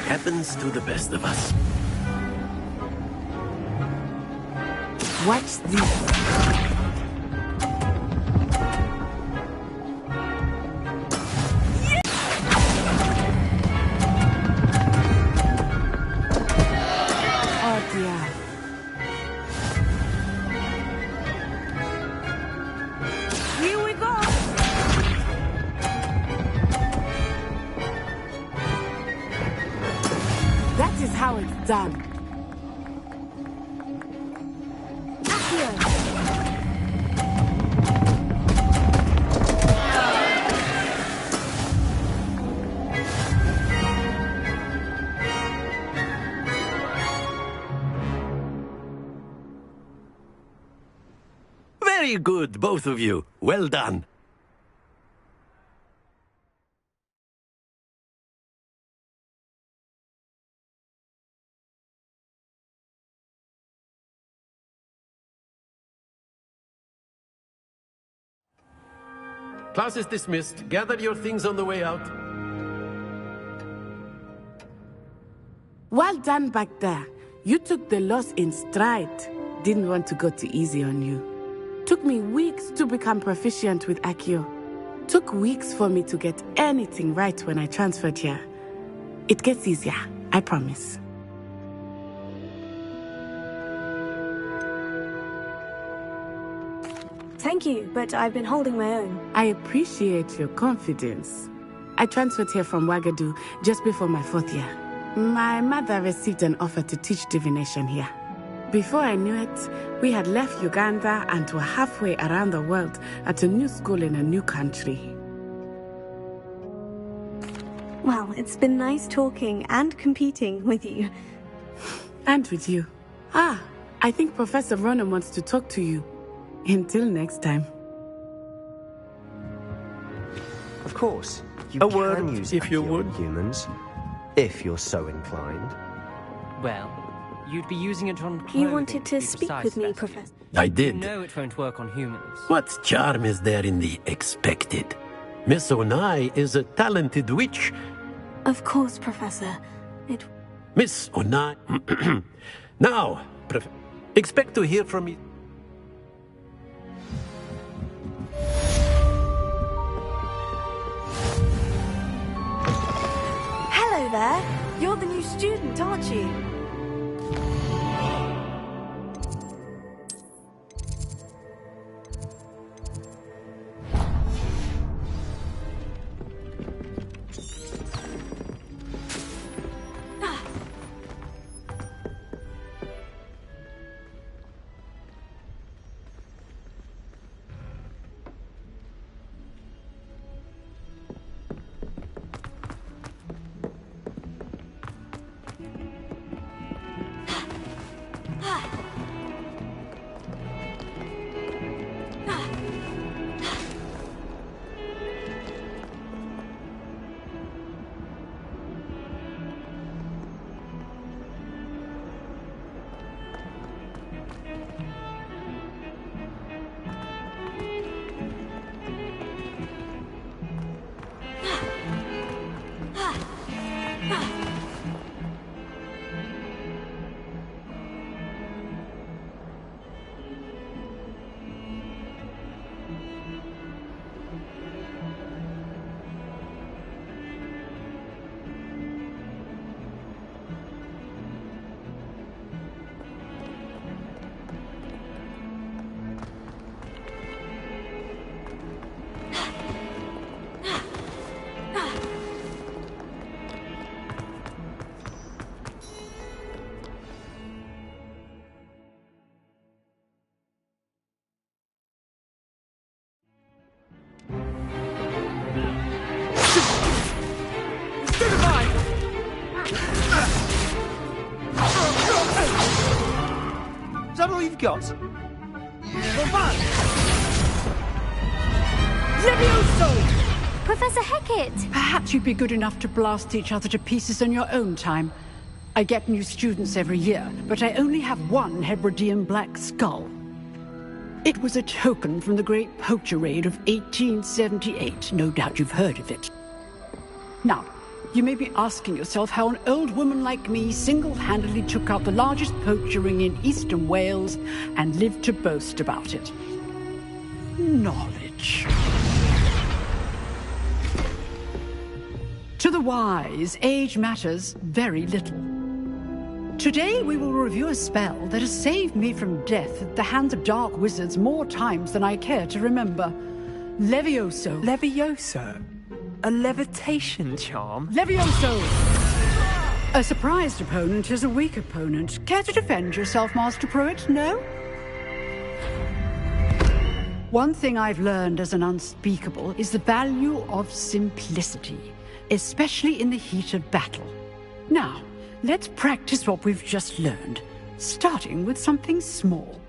[SPEAKER 13] Happens to the best of us.
[SPEAKER 10] Watch this. Oh dear. Here we go. That is how it's done.
[SPEAKER 13] Very good, both of you. Well done. Class is dismissed. Gather your things on the way out.
[SPEAKER 10] Well done back there. You took the loss in stride. Didn't want to go too easy on you. Took me weeks to become proficient with Accio. Took weeks for me to get anything right when I transferred here. It gets easier, I promise.
[SPEAKER 2] Thank you, but I've been holding my own.
[SPEAKER 10] I appreciate your confidence. I transferred here from Wagadu just before my 4th year. My mother received an offer to teach divination here. Before I knew it, we had left Uganda and were halfway around the world at a new school in a new country.
[SPEAKER 2] Well, it's been nice talking and competing with you.
[SPEAKER 10] And with you. Ah, I think Professor Ronan wants to talk to you. Until next time.
[SPEAKER 14] Of course, you
[SPEAKER 13] A
[SPEAKER 14] can
[SPEAKER 13] word,
[SPEAKER 14] use
[SPEAKER 13] if you
[SPEAKER 14] Accio
[SPEAKER 13] would.
[SPEAKER 14] on humans, if you're so inclined.
[SPEAKER 9] Well, you'd be using it on clothing.
[SPEAKER 2] You wanted to
[SPEAKER 9] be
[SPEAKER 2] speak
[SPEAKER 9] precise,
[SPEAKER 2] with me,
[SPEAKER 9] Bestie.
[SPEAKER 2] Professor.
[SPEAKER 13] I
[SPEAKER 9] You
[SPEAKER 13] did.
[SPEAKER 9] know it won't work on humans.
[SPEAKER 13] What charm is there in the expected? Miss Onai is a talented witch.
[SPEAKER 2] Of course, Professor.
[SPEAKER 13] Miss Onai... Now, expect to hear from me...
[SPEAKER 2] Hello there. You're the new student, aren't you?
[SPEAKER 1] Is that all you've got?
[SPEAKER 6] Levioso!
[SPEAKER 8] Professor Hecat!
[SPEAKER 6] Perhaps you'd be good enough to blast each other to pieces in your own time. I get new students every year, but I only have one Hebridean black skull. It was a token from the Great Poacher Raid of 1878. No doubt you've heard of it. Now, you may be asking yourself how an old woman like me single-handedly took out the largest poacher ring in eastern Wales and lived to boast about it. Knowledge. To the wise, age matters very little. Today we will review a spell that has saved me from death at the hands of dark wizards more times than I care to remember. Levioso.
[SPEAKER 11] Levioso? A levitation charm?
[SPEAKER 6] Levioso! A surprised opponent is a weak opponent. Care to defend yourself, Master Pruitt? No? One thing I've learned as an unspeakable is the value of simplicity, especially in the heat of battle. Now, let's practice what we've just learned, starting with something small.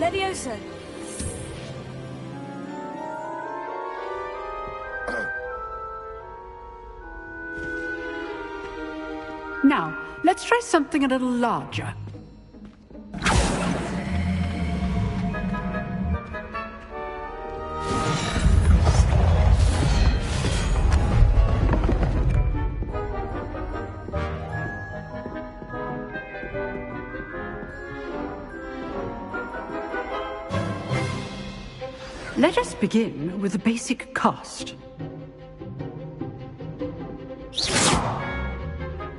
[SPEAKER 2] Leviosa!
[SPEAKER 15] Now, let's try something a little larger. Let us begin with the basic cast.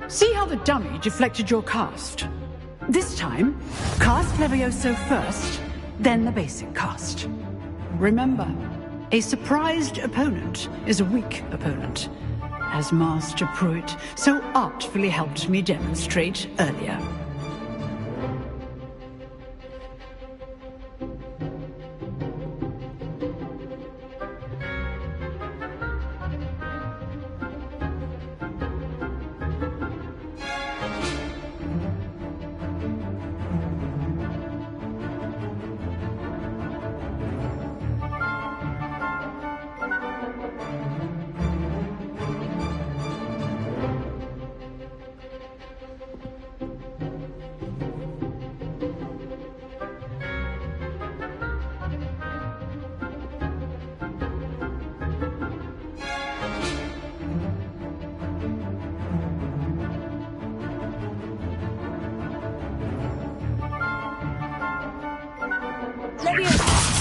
[SPEAKER 15] See how the dummy deflected your cast? This time, cast Levioso first, then the basic cast. Remember, a surprised opponent is a weak opponent, as Master Pruitt so artfully helped me demonstrate earlier.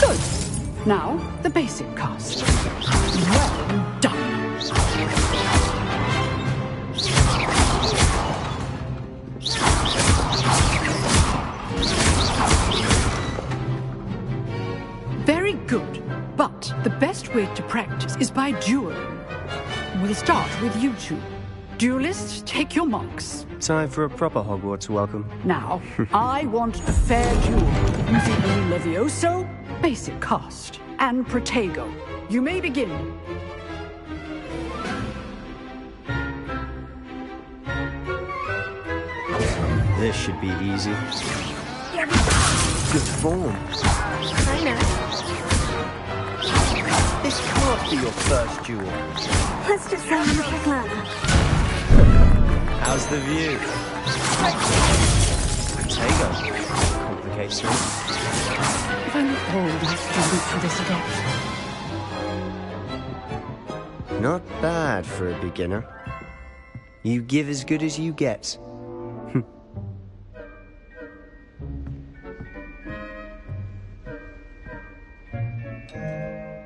[SPEAKER 15] Good. Now, the basic cast. Well done. Very good. But the best way to practice is by dueling. We'll start with you two. Duelists, take your marks.
[SPEAKER 14] Time for a proper Hogwarts welcome.
[SPEAKER 15] Now, I want a fair duel using only Levioso, basic cast, and Protego. You may begin.
[SPEAKER 14] This should be easy. Good form.
[SPEAKER 2] I know.
[SPEAKER 14] This can't be your first duel.
[SPEAKER 2] Let's just say I'm a quick learner.
[SPEAKER 14] How's the view? Protego. Complicates things.
[SPEAKER 15] If only all my students were this adept.
[SPEAKER 14] Not bad for a beginner. You give as good as you get.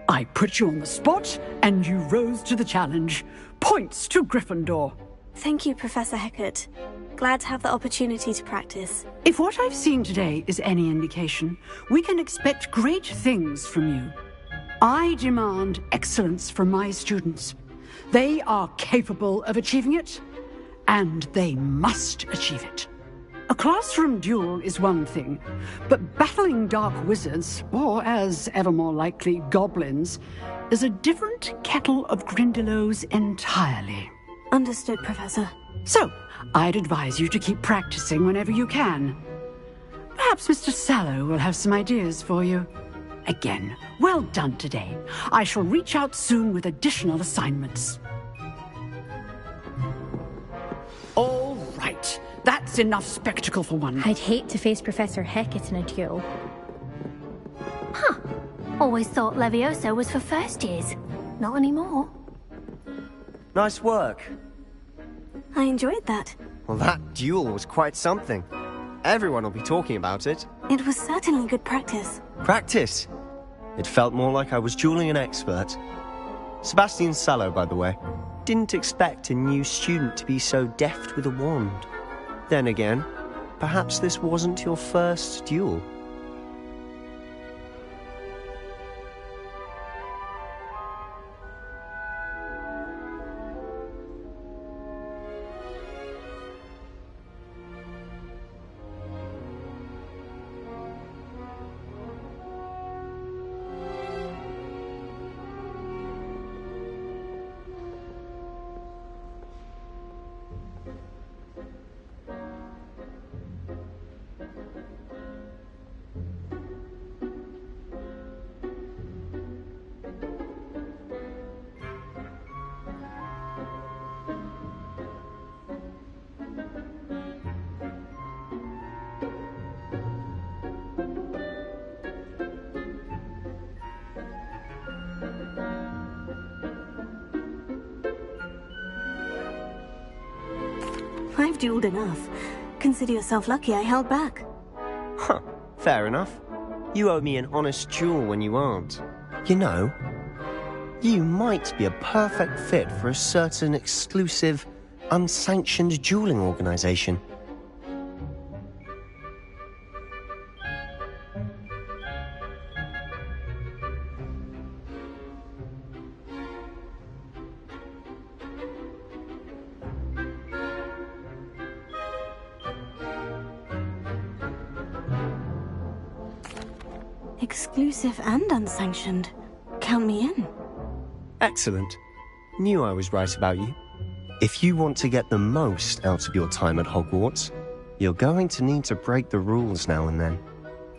[SPEAKER 15] I put you on the spot, and you rose to the challenge. Points to Gryffindor.
[SPEAKER 2] Thank you, Professor Hecat. Glad to have the opportunity to practice.
[SPEAKER 15] If what I've seen today is any indication, we can expect great things from you. I demand excellence from my students. They are capable of achieving it, and they must achieve it. A classroom duel is one thing, but battling dark wizards, or as ever more likely, goblins, is a different kettle of Grindylows entirely.
[SPEAKER 2] Understood, Professor.
[SPEAKER 15] So, I'd advise you to keep practicing whenever you can. Perhaps Mr. Sallow will have some ideas for you. Again, well done today. I shall reach out soon with additional assignments. All right. That's enough spectacle for one.
[SPEAKER 12] I'd hate to face Professor Hecat in a duel.
[SPEAKER 8] Huh. Always thought Levioso was for first years. Not anymore.
[SPEAKER 14] Nice work.
[SPEAKER 2] I enjoyed that.
[SPEAKER 14] Well, that duel was quite something. Everyone will be talking about it.
[SPEAKER 2] It was certainly good practice.
[SPEAKER 14] Practice? It felt more like I was dueling an expert. Sebastian Sallow, by the way. Didn't expect a new student to be so deft with a wand. Then again, perhaps this wasn't your first duel.
[SPEAKER 2] I've dueled enough. Consider yourself lucky I held back.
[SPEAKER 14] Huh, fair enough. You owe me an honest duel when you aren't. You know, you might be a perfect fit for a certain exclusive, unsanctioned dueling organization.
[SPEAKER 2] Exclusive and unsanctioned. Count me in.
[SPEAKER 14] Excellent. Knew I was right about you. If you want to get the most out of your time at Hogwarts, you're going to need to break the rules now and then.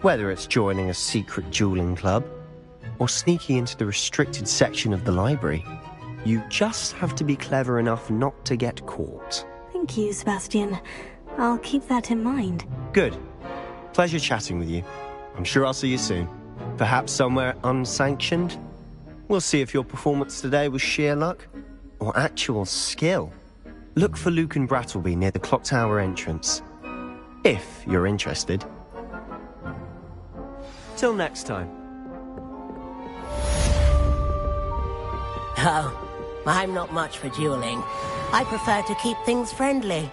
[SPEAKER 14] Whether it's joining a secret dueling club, or sneaking into the restricted section of the library, you just have to be clever enough not to get caught.
[SPEAKER 2] Thank you, Sebastian. I'll keep that in mind.
[SPEAKER 14] Good. Pleasure chatting with you. I'm sure I'll see you soon. Perhaps somewhere unsanctioned? We'll see if your performance today was sheer luck or actual skill. Look for Luke and Brattleby near the clock tower entrance, if you're interested. Till next time.
[SPEAKER 16] Oh, I'm not much for dueling. I prefer to keep things friendly.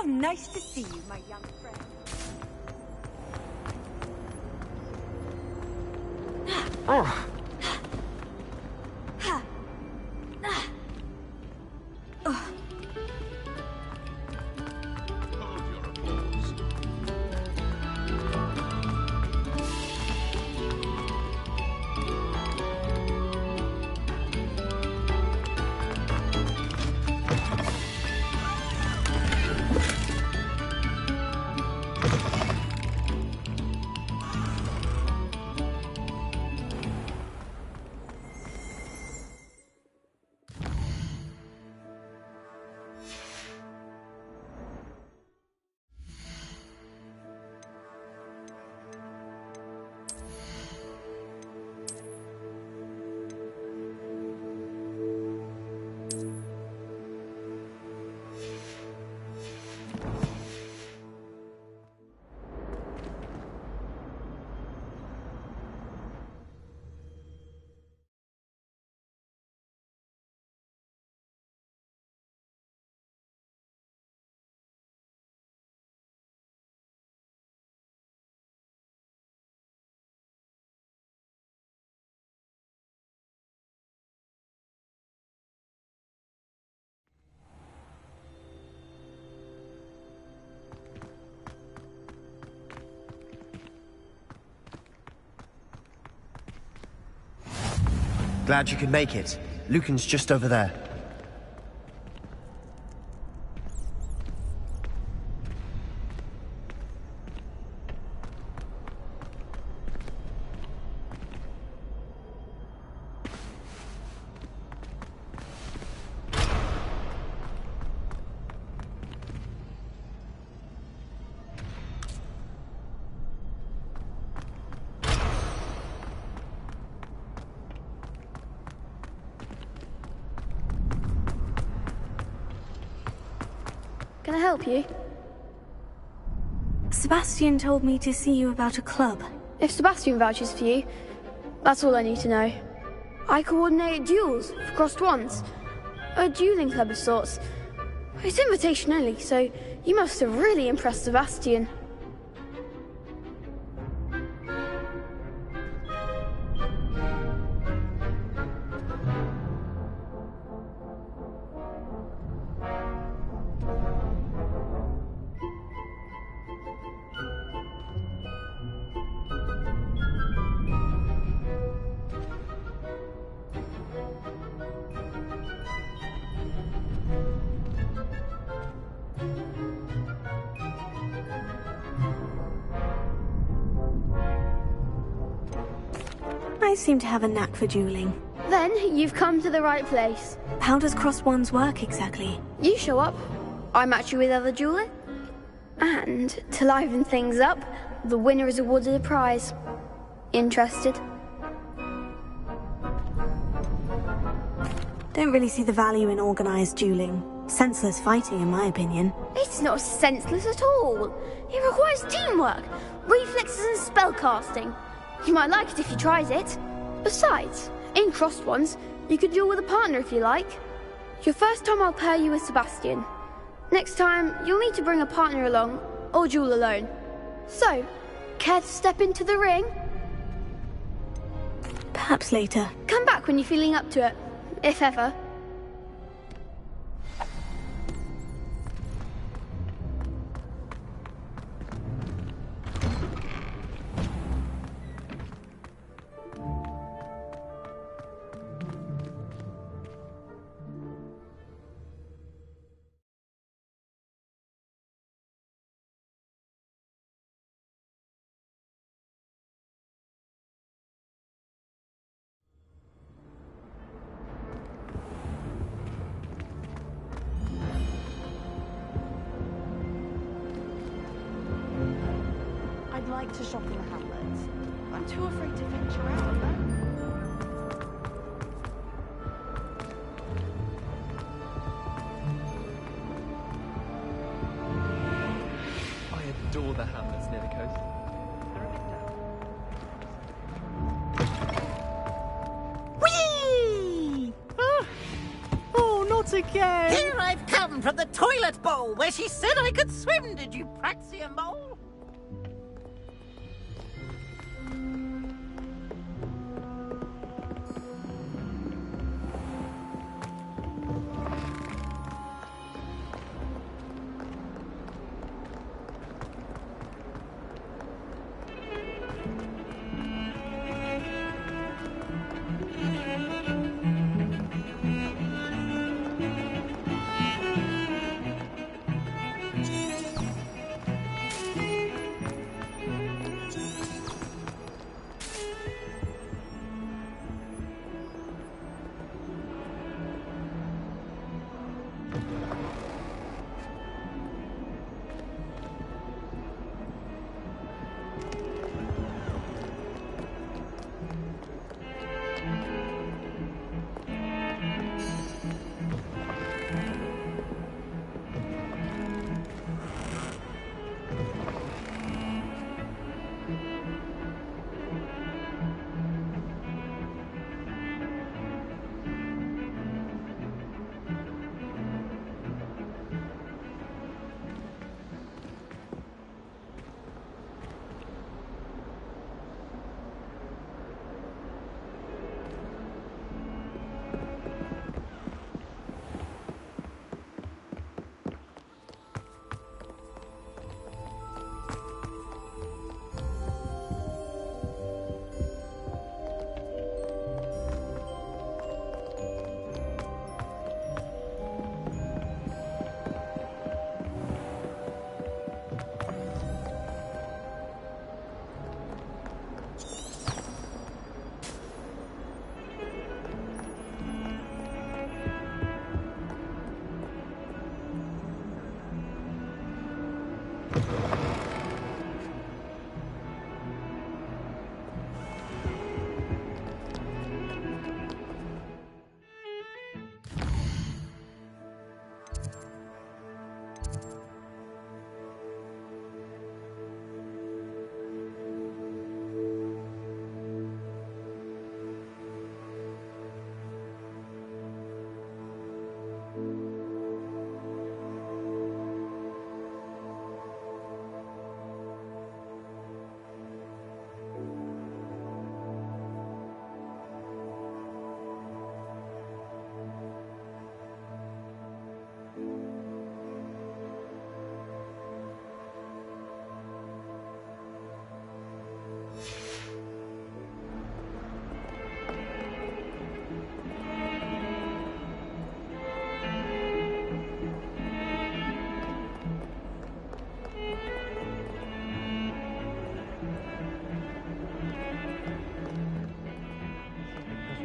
[SPEAKER 17] nice to see you, my young friend.
[SPEAKER 14] Oh. Glad you could make it. Lucan's just over there.
[SPEAKER 2] Can I help you? Sebastian told me to see you about a club.
[SPEAKER 18] If Sebastian vouches for you, that's all I need to know. I coordinate duels for crossed wands. A dueling club of sorts. It's invitation only, so you must have really impressed Sebastian.
[SPEAKER 2] I seem to have a knack for dueling.
[SPEAKER 18] Then you've come to the right place.
[SPEAKER 2] How does cross wands work exactly?
[SPEAKER 18] You show up, I match you with other duelers, and to liven things up, the winner is awarded a prize. Interested?
[SPEAKER 2] Don't really see the value in organized dueling. Senseless fighting, in my opinion.
[SPEAKER 18] It's not senseless at all. It requires teamwork, reflexes and spellcasting. You might like it if you tried it. Besides, in crossed ones, you could duel with a partner if you like. Your first time I'll pair you with Sebastian. Next time, you'll need to bring a partner along, or duel alone. So, care to step into the ring?
[SPEAKER 2] Perhaps later.
[SPEAKER 18] Come back when you're feeling up to it, if ever.
[SPEAKER 17] I'd like to shop in the hamlets. I'm too afraid to venture out, though.
[SPEAKER 9] I adore the hamlets near the coast. They're a bit down.
[SPEAKER 6] Whee! Ah! Oh, not not again!
[SPEAKER 19] Here I've come from the toilet bowl where she said I could swim, did you praxia mole?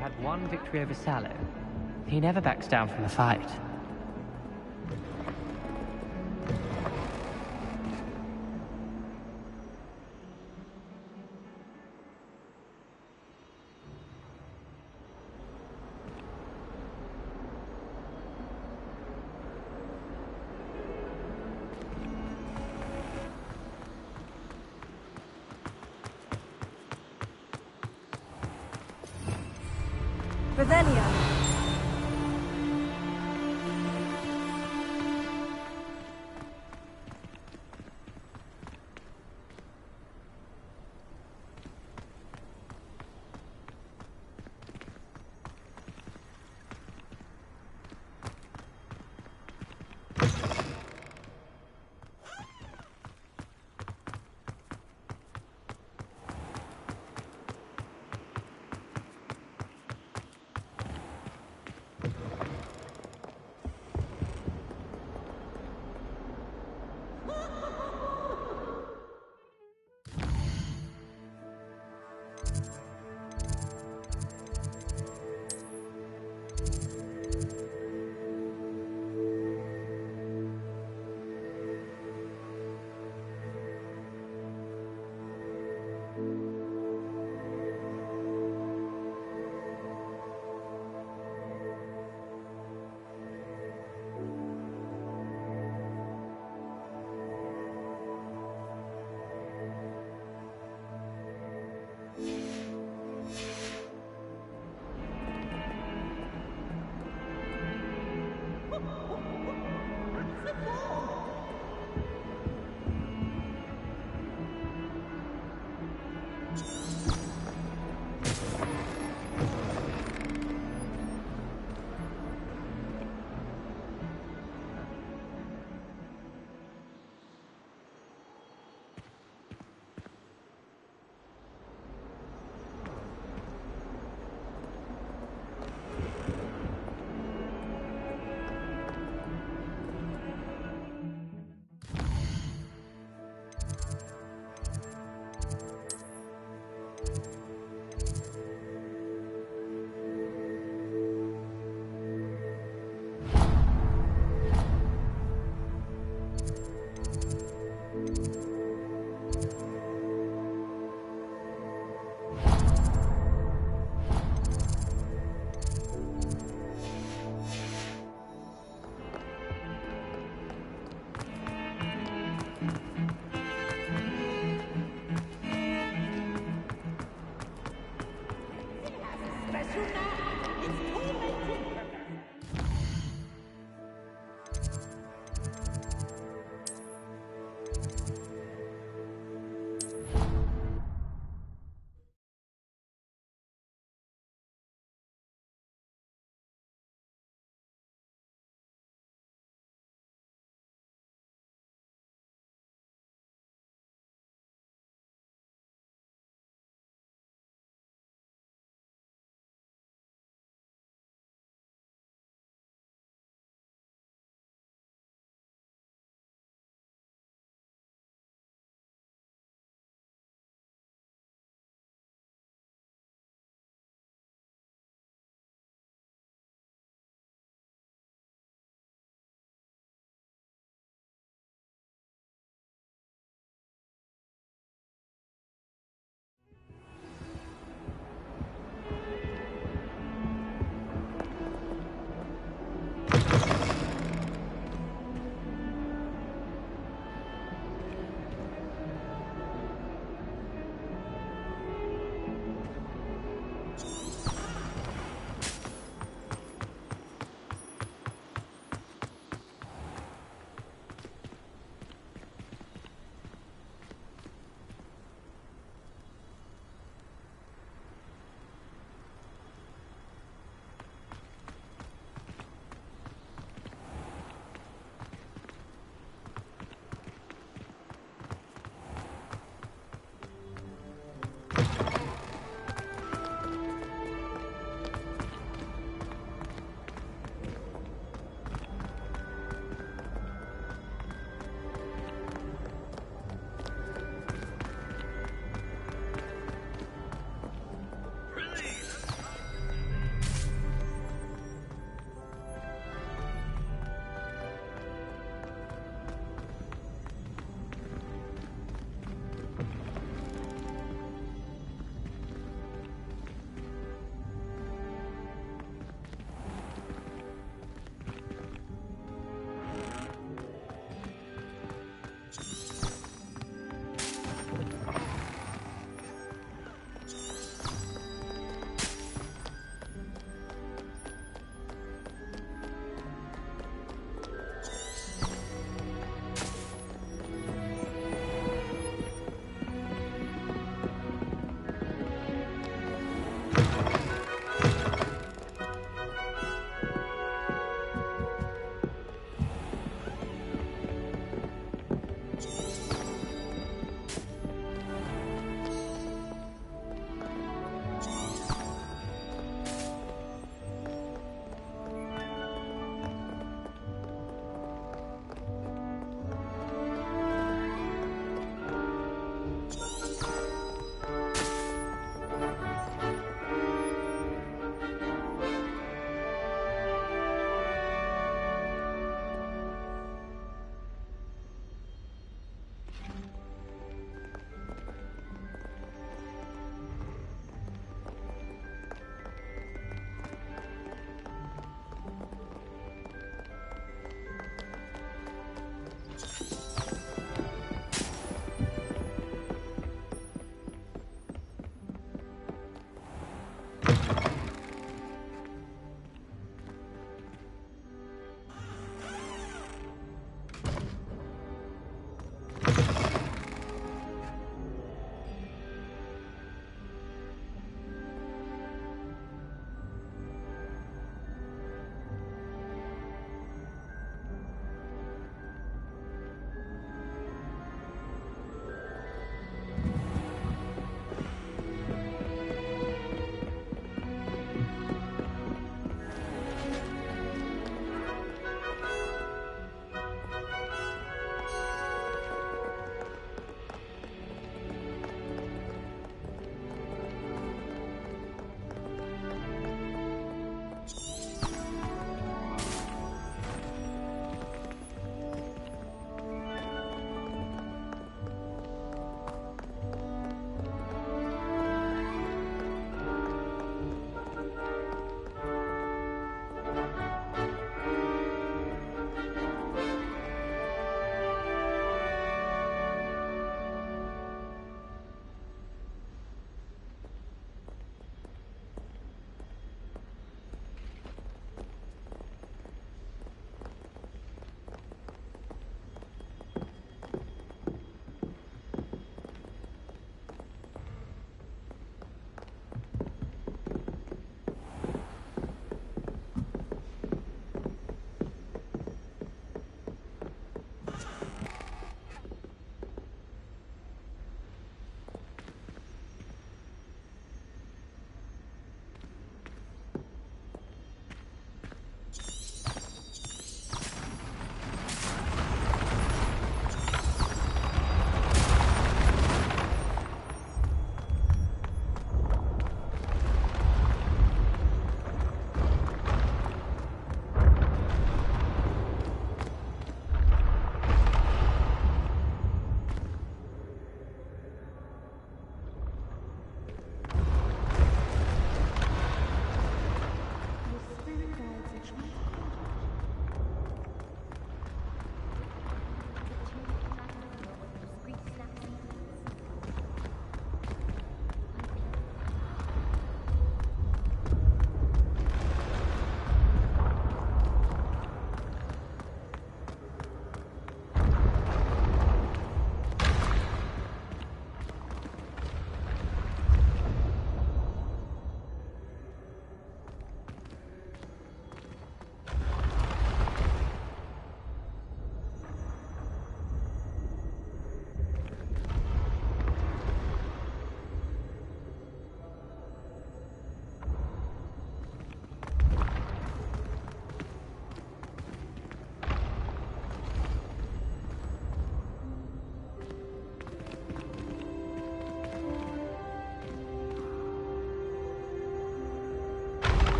[SPEAKER 20] Had one victory over Sallow. He never backs down from a fight.
[SPEAKER 2] Revelio.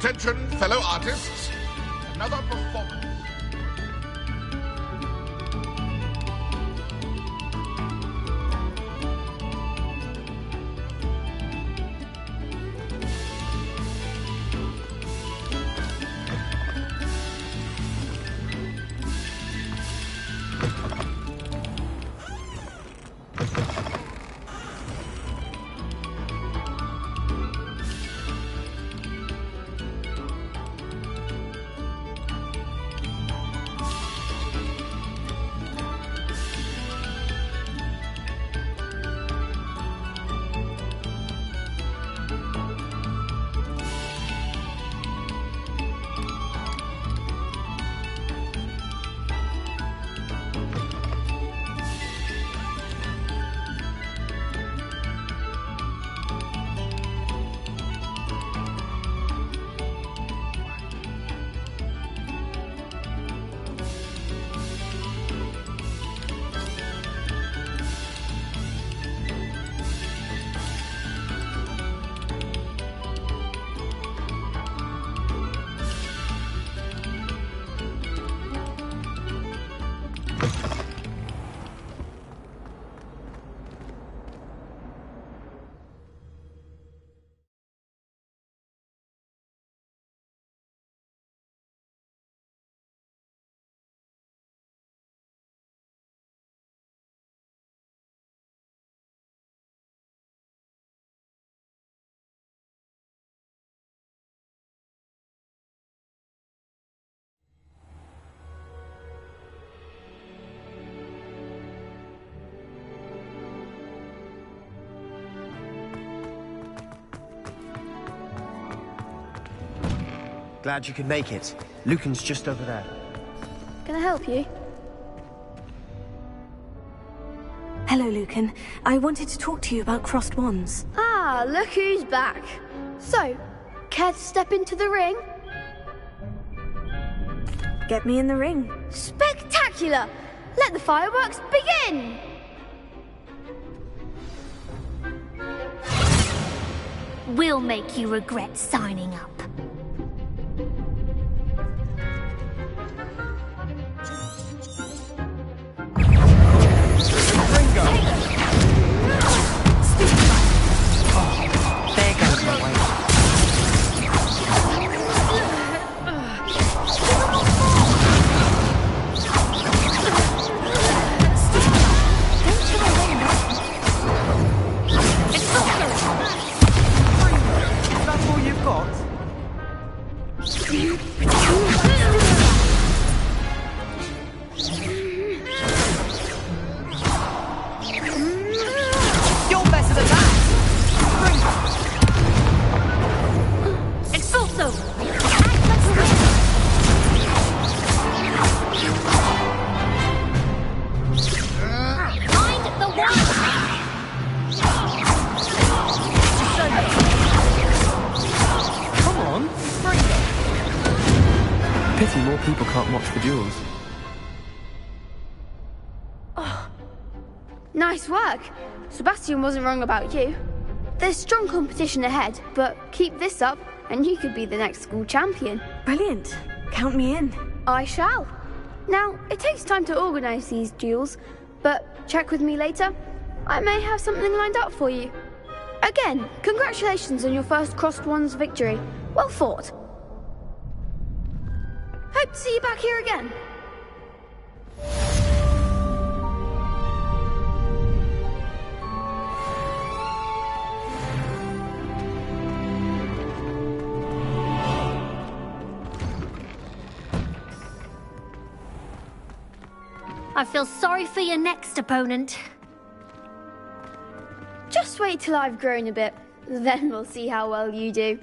[SPEAKER 21] Attention, fellow artists. Another performance.
[SPEAKER 14] Glad you could make it. Lucan's just over there.
[SPEAKER 18] Can I help you?
[SPEAKER 2] Hello, Lucan. I wanted to talk to you about crossed wands.
[SPEAKER 18] Ah, look who's back. So, care to step into the ring?
[SPEAKER 2] Get me in the ring.
[SPEAKER 18] Spectacular! Let the fireworks begin!
[SPEAKER 8] We'll make you regret signing up.
[SPEAKER 9] Pity more people can't watch the duels.
[SPEAKER 18] Oh, nice work. Sebastian wasn't wrong about you. There's strong competition ahead, but keep this up and you could be the next school champion.
[SPEAKER 2] Brilliant. Count me in.
[SPEAKER 18] I shall. Now, it takes time to organise these duels, but check with me later. I may have something lined up for you. Again, congratulations on your first Crossed Wands victory. Well fought. Hope to see you back here again.
[SPEAKER 8] I feel sorry for your next opponent.
[SPEAKER 18] Just wait till I've grown a bit, then we'll see how well you do.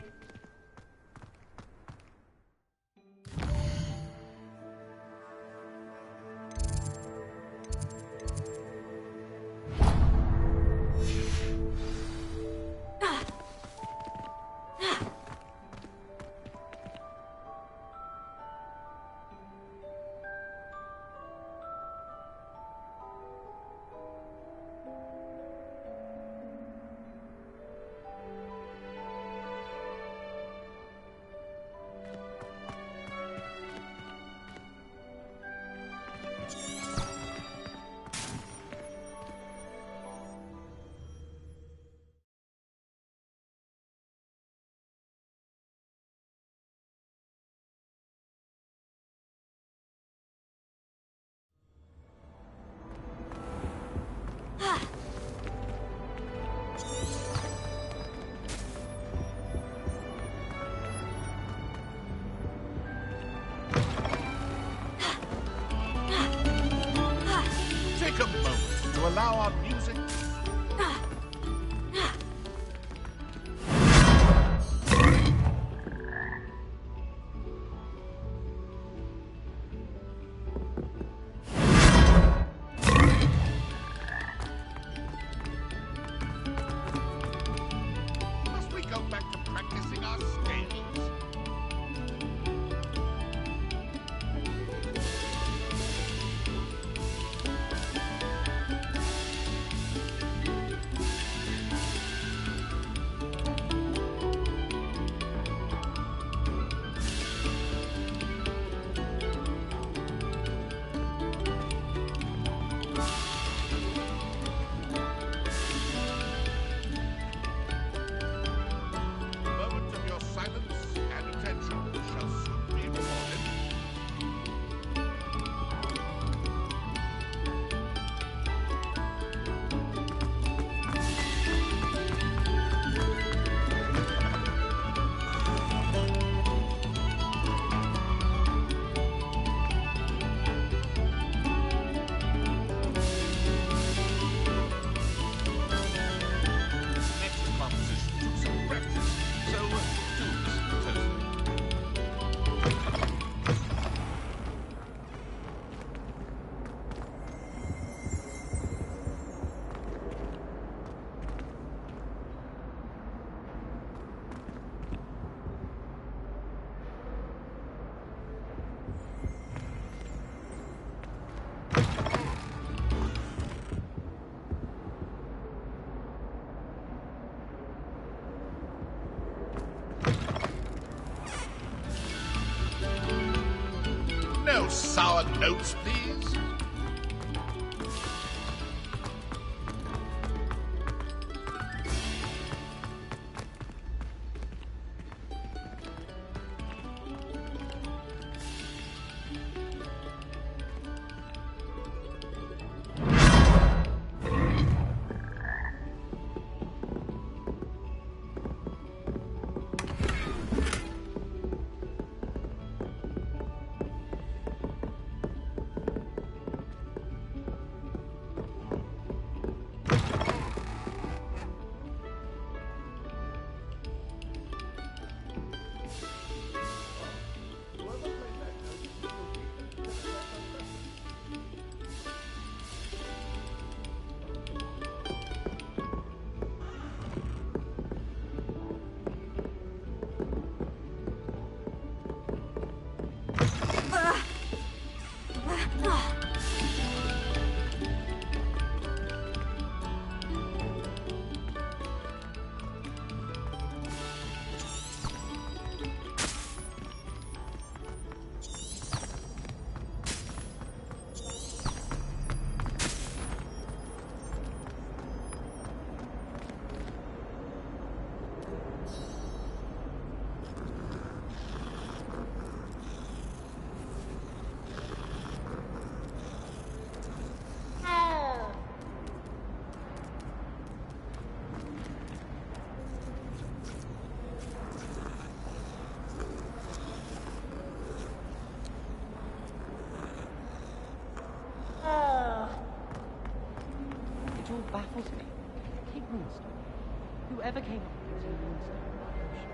[SPEAKER 21] allow our music. Must we go back to practicing our scales? Moment of your silence and attention shall soon be recorded. Next composition took some practice, so do listen closely. No sour notes, please.
[SPEAKER 20] It all baffles me. Keep Moonstone. Whoever came up with this Moonstone potion.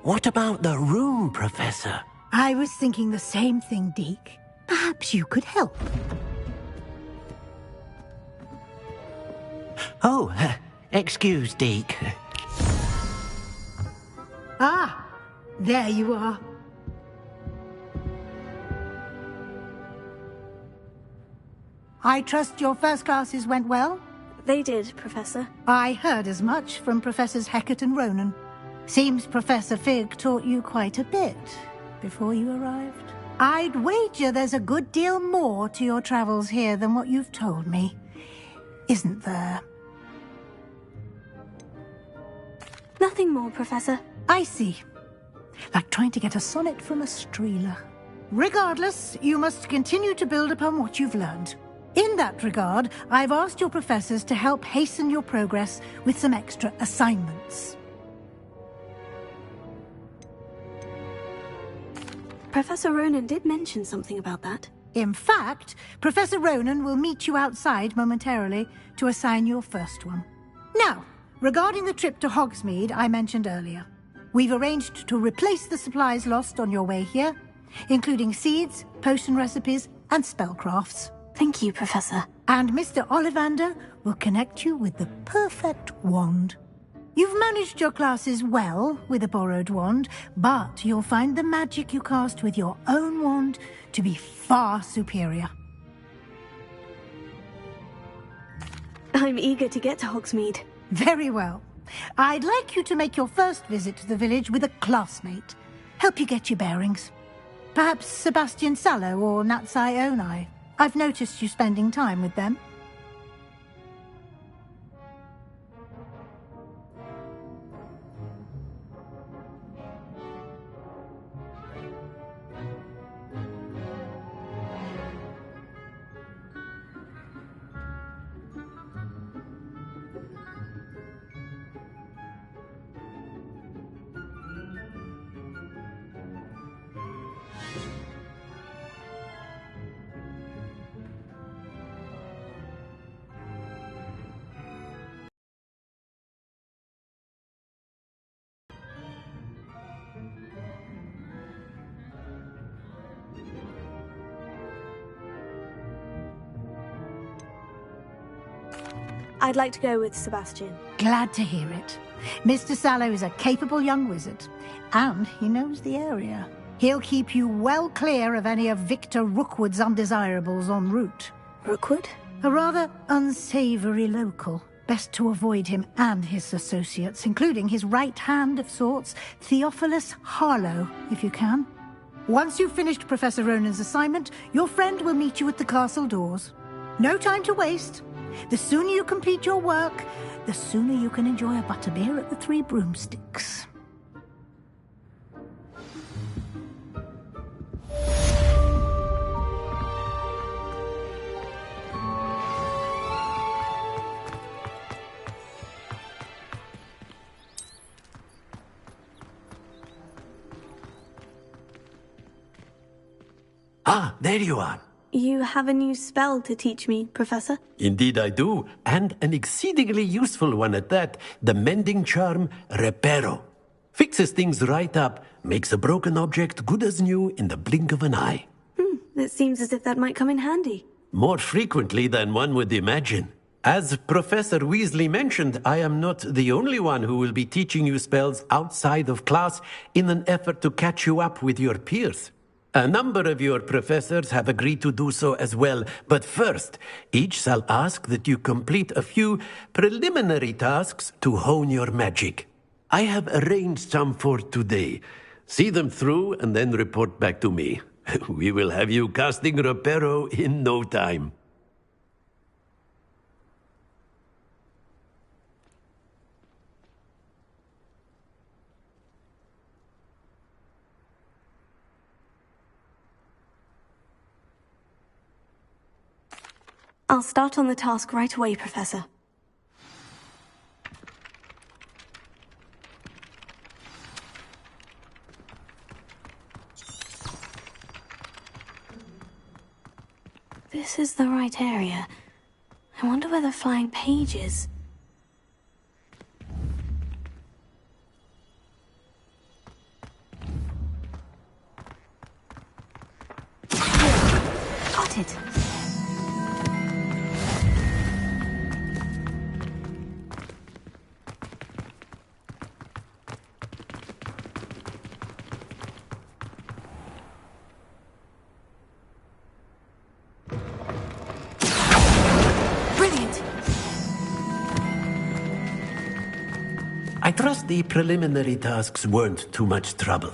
[SPEAKER 13] What about the room, Professor?
[SPEAKER 6] I was thinking the same thing, Deke. Perhaps you could help.
[SPEAKER 13] Oh, excuse, Deke.
[SPEAKER 6] Ah, there you are. I trust your first classes went well?
[SPEAKER 2] They did, Professor.
[SPEAKER 6] I heard as much from Professors Hecat and Ronan. Seems Professor Fig taught you quite a bit before you arrived. I'd wager there's a good deal more to your travels here than what you've told me. Isn't there?
[SPEAKER 2] Nothing more, Professor.
[SPEAKER 6] I see. Like trying to get a sonnet from a streeler. Regardless, you must continue to build upon what you've learned. In that regard, I've asked your professors to help hasten your progress with some extra assignments.
[SPEAKER 2] Professor Ronan did mention something about that.
[SPEAKER 6] In fact, Professor Ronan will meet you outside momentarily to assign your first one. Now, regarding the trip to Hogsmeade I mentioned earlier, we've arranged to replace the supplies lost on your way here, including seeds, potion recipes, and spellcrafts.
[SPEAKER 2] Thank you, Professor.
[SPEAKER 6] And Mr. Ollivander will connect you with the perfect wand. You've managed your classes well with a borrowed wand, but you'll find the magic you cast with your own wand to be far superior.
[SPEAKER 2] I'm eager to get to Hogsmeade.
[SPEAKER 6] Very well. I'd like you to make your first visit to the village with a classmate. Help you get your bearings. Perhaps Sebastian Sallow or Natsai Onai. I've noticed you spending time with them.
[SPEAKER 2] I'd like to go with Sebastian.
[SPEAKER 6] Glad to hear it. Mr. Sallow is a capable young wizard, and he knows the area. He'll keep you well clear of any of Victor Rookwood's undesirables en route.
[SPEAKER 2] Rookwood?
[SPEAKER 6] A rather unsavory local. Best to avoid him and his associates, including his right hand of sorts, Theophilus Harlow, if you can. Once you've finished Professor Ronan's assignment, your friend will meet you at the castle doors. No time to waste. The sooner you complete your work, the sooner you can enjoy a butterbeer at the Three Broomsticks.
[SPEAKER 13] Ah, there you are.
[SPEAKER 2] You have a new spell to teach me, Professor?
[SPEAKER 13] Indeed I do, and an exceedingly useful one at that, the mending charm Reparo. Fixes things right up, makes a broken object good as new in the blink of an eye.
[SPEAKER 2] It seems as if that might come in handy.
[SPEAKER 13] More frequently than one would imagine. As Professor Weasley mentioned, I am not the only one who will be teaching you spells outside of class in an effort to catch you up with your peers. A number of your professors have agreed to do so as well, but first, each shall ask that you complete a few preliminary tasks to hone your magic. I have arranged some for today. See them through and then report back to me. We will have you casting Reparo in no time.
[SPEAKER 2] I'll start on the task right away, Professor. This is the right area. I wonder where the flying page is. Noted. Brilliant.
[SPEAKER 13] I trust the preliminary tasks weren't too much trouble.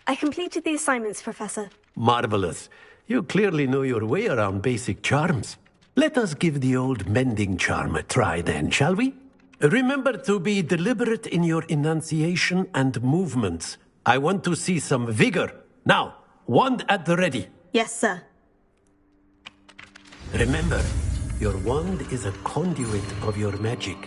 [SPEAKER 2] I completed the assignments, Professor.
[SPEAKER 13] Marvelous. You clearly know your way around basic charms. Let us give the old mending charm a try then, shall we? Remember to be deliberate in your enunciation and movements. I want to see some vigor. Now, wand at the ready.
[SPEAKER 2] Yes, sir.
[SPEAKER 13] Remember, your wand is a conduit of your magic.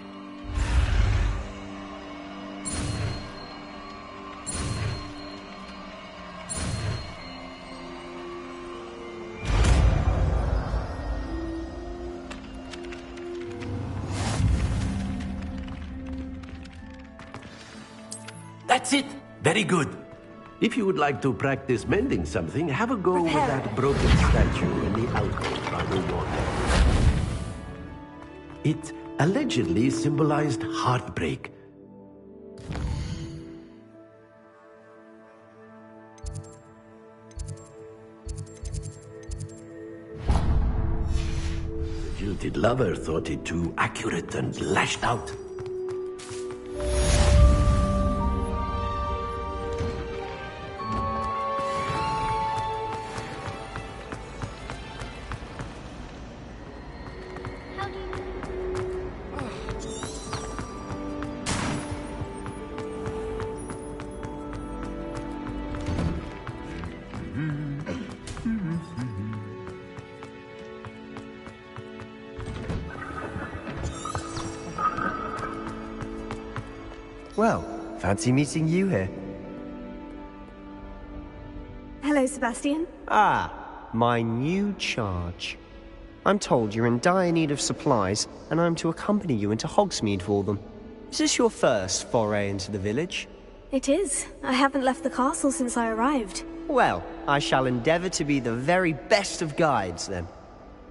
[SPEAKER 13] That's it! Very good. If you would like to practice mending something, have a go with that broken statue in the alcove by the water. It allegedly symbolized heartbreak. The jilted lover thought it too accurate and lashed out.
[SPEAKER 14] Well, fancy meeting you here.
[SPEAKER 2] Hello, Sebastian.
[SPEAKER 14] Ah, my new charge. I'm told you're in dire need of supplies, and I'm to accompany you into Hogsmeade for them. Is this your first foray into the village?
[SPEAKER 2] It is. I haven't left the castle since I arrived.
[SPEAKER 14] Well, I shall endeavour to be the very best of guides, then.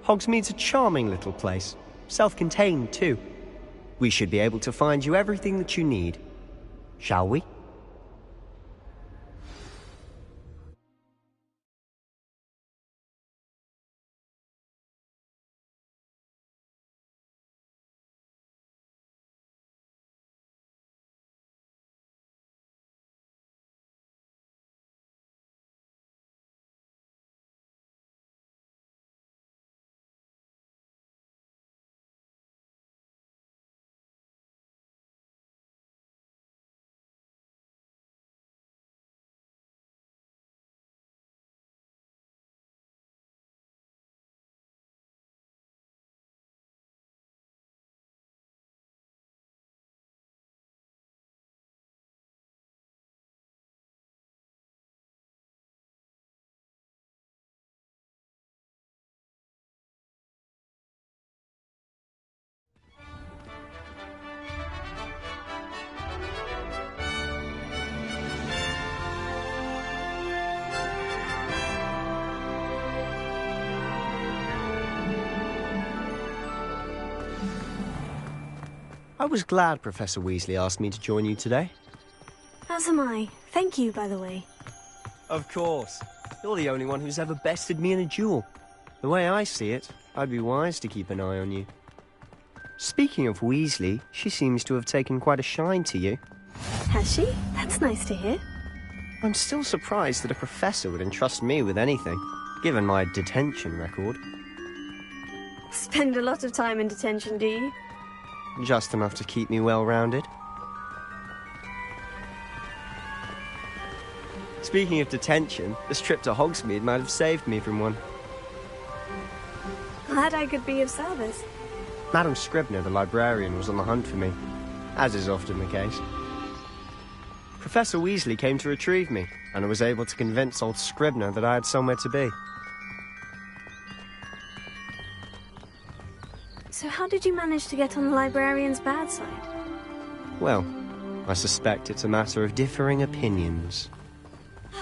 [SPEAKER 14] Hogsmeade's a charming little place. Self-contained, too. We should be able to find you everything that you need. Shall we? I was glad Professor Weasley asked me to join you today.
[SPEAKER 2] As am I. Thank you, by the way.
[SPEAKER 14] Of course. You're the only one who's ever bested me in a duel. The way I see it, I'd be wise to keep an eye on you. Speaking of Weasley, she seems to have taken quite a shine to you.
[SPEAKER 2] Has she? That's nice to hear.
[SPEAKER 14] I'm still surprised that a professor would entrust me with anything, given my detention record.
[SPEAKER 2] Spend a lot of time in detention, do you?
[SPEAKER 14] Just enough to keep me well-rounded. Speaking of detention, this trip to Hogsmeade might have saved me from one.
[SPEAKER 2] Glad I could be of service.
[SPEAKER 14] Madam Scribner, the librarian, was on the hunt for me, as is often the case. Professor Weasley came to retrieve me, and I was able to convince old Scribner that I had somewhere to be.
[SPEAKER 2] So how did you manage to get on the librarian's bad side?
[SPEAKER 14] Well, I suspect it's a matter of differing opinions.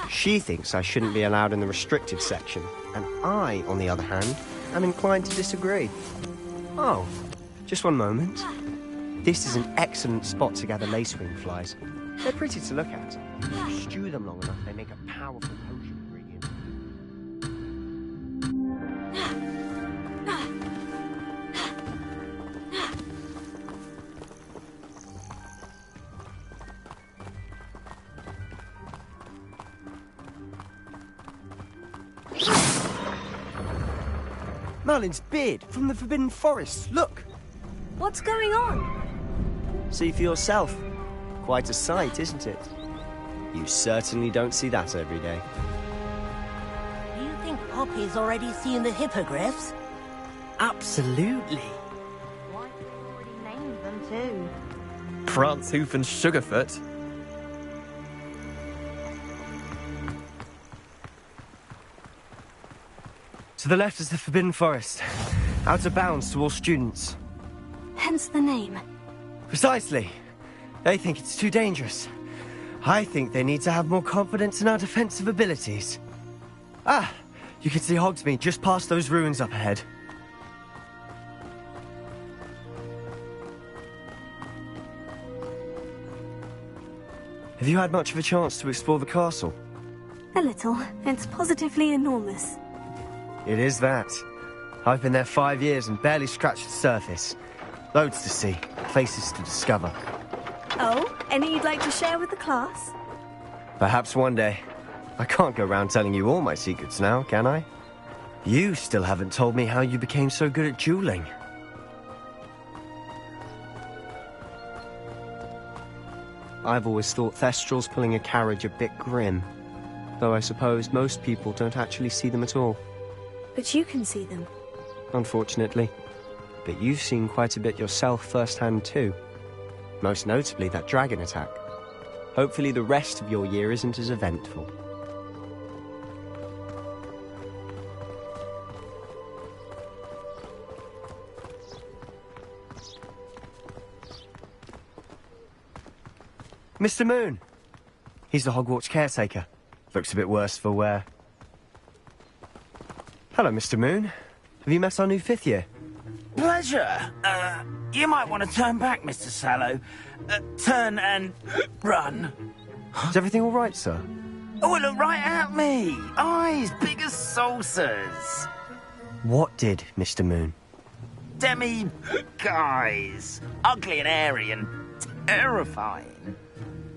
[SPEAKER 14] She thinks I shouldn't be allowed in the restricted section, and I, on the other hand, am inclined to disagree. Oh, just one moment. This is an excellent spot to gather lacewing flies. They're pretty to look at. Stew them long enough, they make a powerful potion ingredient. Merlin's beard from the Forbidden Forest. Look!
[SPEAKER 2] What's going on?
[SPEAKER 14] See for yourself. Quite a sight, isn't it? You certainly don't see that every day.
[SPEAKER 16] Do you think Poppy's already seen the hippogriffs?
[SPEAKER 5] Absolutely.
[SPEAKER 17] Why, you've already named them too.
[SPEAKER 9] Prance, Hoof, and Sugarfoot.
[SPEAKER 14] To the left is the Forbidden Forest. Out of bounds to all students.
[SPEAKER 2] Hence the name.
[SPEAKER 14] Precisely. They think it's too dangerous. I think they need to have more confidence in our defensive abilities. Ah, you can see Hogsmeade just past those ruins up ahead. Have you had much of a chance to explore the castle?
[SPEAKER 2] A little. It's positively enormous.
[SPEAKER 14] It is that. I've been there 5 years and barely scratched the surface. Loads to see, places to discover.
[SPEAKER 2] Oh, any you'd like to share with the class?
[SPEAKER 14] Perhaps one day. I can't go around telling you all my secrets now, can I? You still haven't told me how you became so good at dueling. I've always thought Thestrals pulling a carriage a bit grim. Though I suppose most people don't actually see them at all.
[SPEAKER 2] But you can see them.
[SPEAKER 14] Unfortunately. But you've seen quite a bit yourself firsthand too. Most notably that dragon attack. Hopefully the rest of your year isn't as eventful. Mr. Moon. He's the Hogwarts caretaker. Looks a bit worse for wear. Hello, Mr. Moon. Have you met our new 5th year?
[SPEAKER 5] Pleasure. You might want to turn back, Mr. Sallow. Turn and run.
[SPEAKER 14] Is everything all right, sir?
[SPEAKER 5] Oh, look right at me. Eyes big as saucers.
[SPEAKER 14] What did, Mr. Moon?
[SPEAKER 5] Demi-guys. Ugly and airy and terrifying.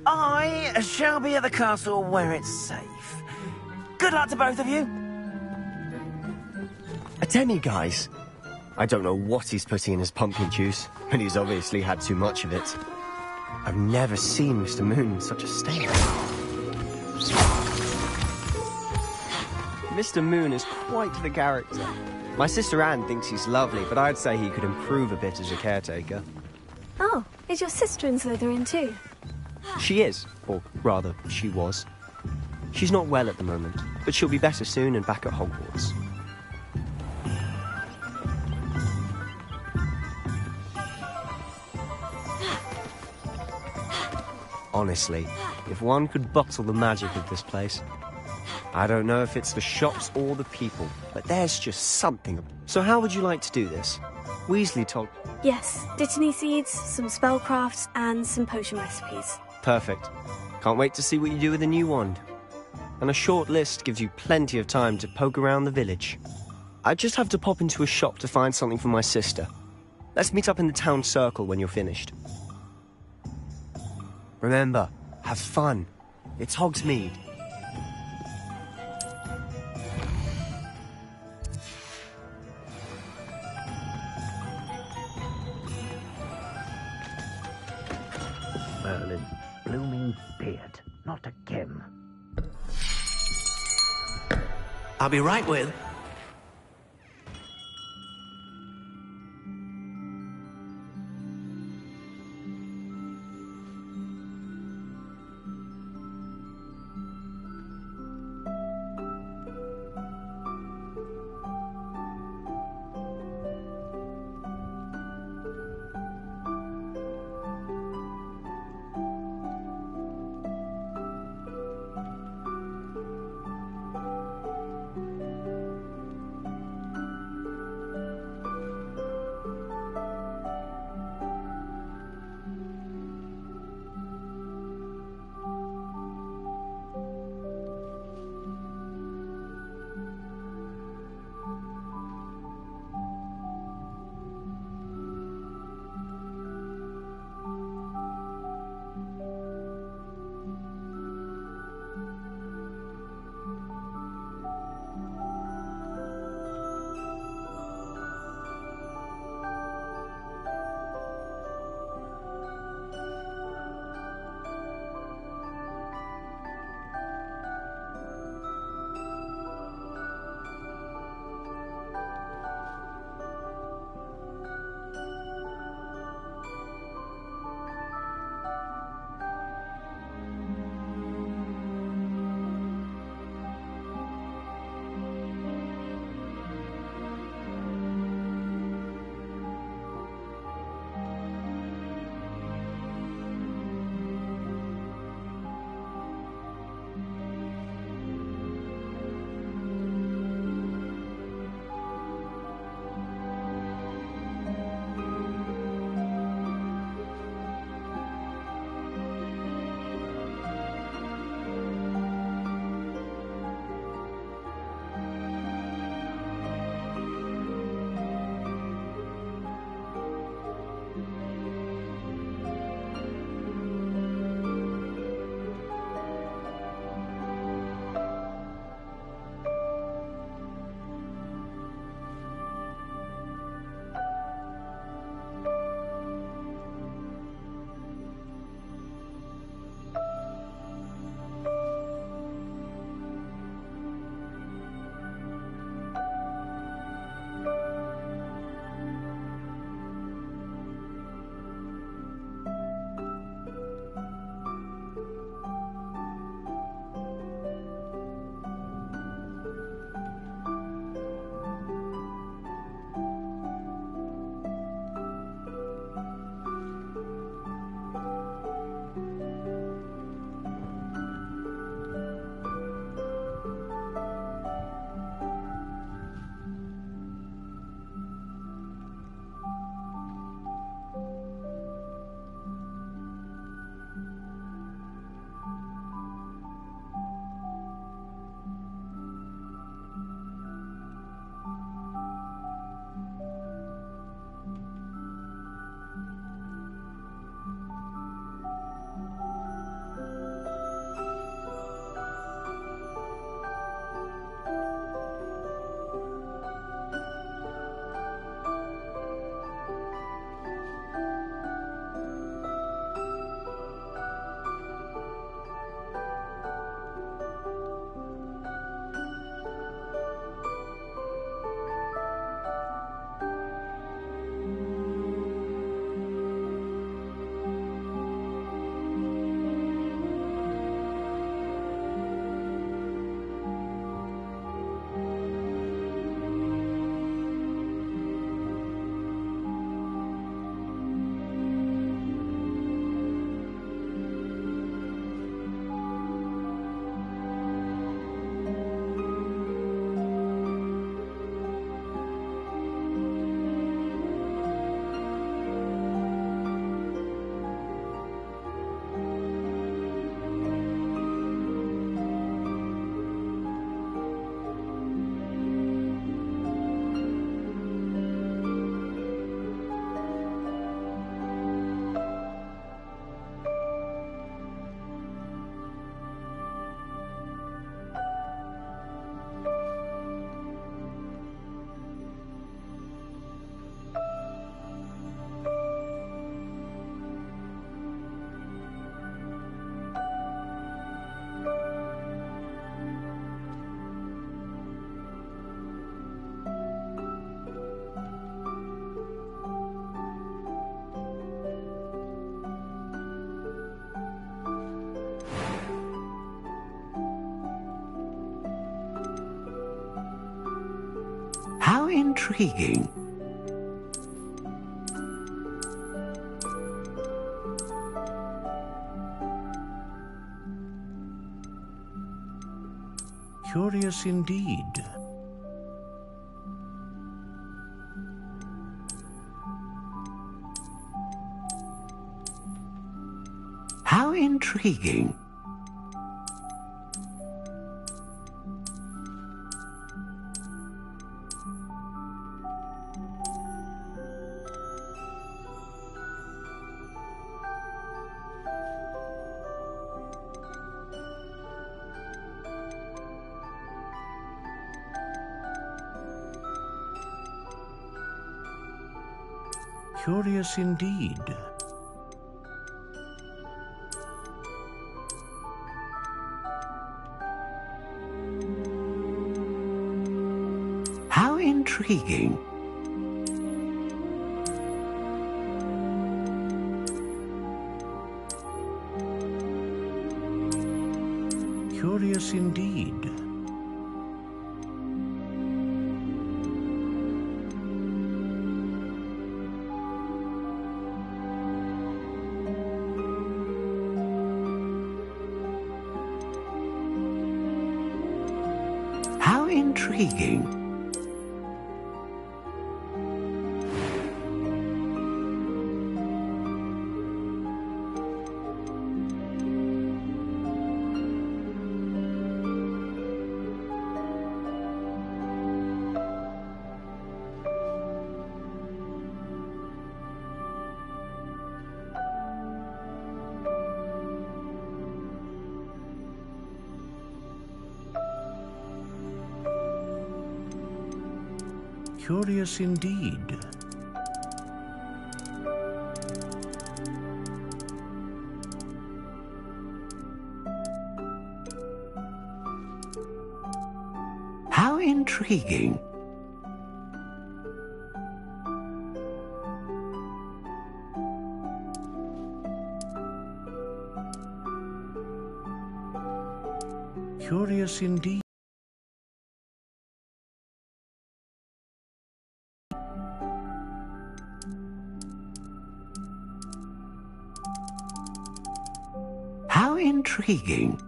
[SPEAKER 5] I shall be at the castle where it's safe. Good luck to both of you.
[SPEAKER 14] A demi-guise? I don't know what he's putting in his pumpkin juice, but he's obviously had too much of it. I've never seen Mr. Moon in such a state. Mr. Moon is quite the character. My sister Anne thinks he's lovely, but I'd say he could improve a bit as a caretaker.
[SPEAKER 2] Oh, is your sister in Slytherin too?
[SPEAKER 14] She is, or rather, she was. She's not well at the moment, but she'll be better soon and back at Hogwarts. Honestly, if one could bottle the magic of this place. I don't know if it's the shops or the people, but there's just something. So how would you like to do this? Weasley told...
[SPEAKER 2] Yes, Dittany seeds, some spellcrafts, and some potion recipes.
[SPEAKER 14] Perfect. Can't wait to see what you do with the new wand. And a short list gives you plenty of time to poke around the village. I just have to pop into a shop to find something for my sister. Let's meet up in the town circle when you're finished. Remember, have fun. It's Hogsmeade.
[SPEAKER 5] Merlin's blooming beard, not a Kim.
[SPEAKER 4] I'll be right with.
[SPEAKER 13] intriguing. Curious indeed. How intriguing. Curious indeed. How intriguing. Curious indeed. How intriguing. Curious indeed. How intriguing. Curious indeed. How intriguing.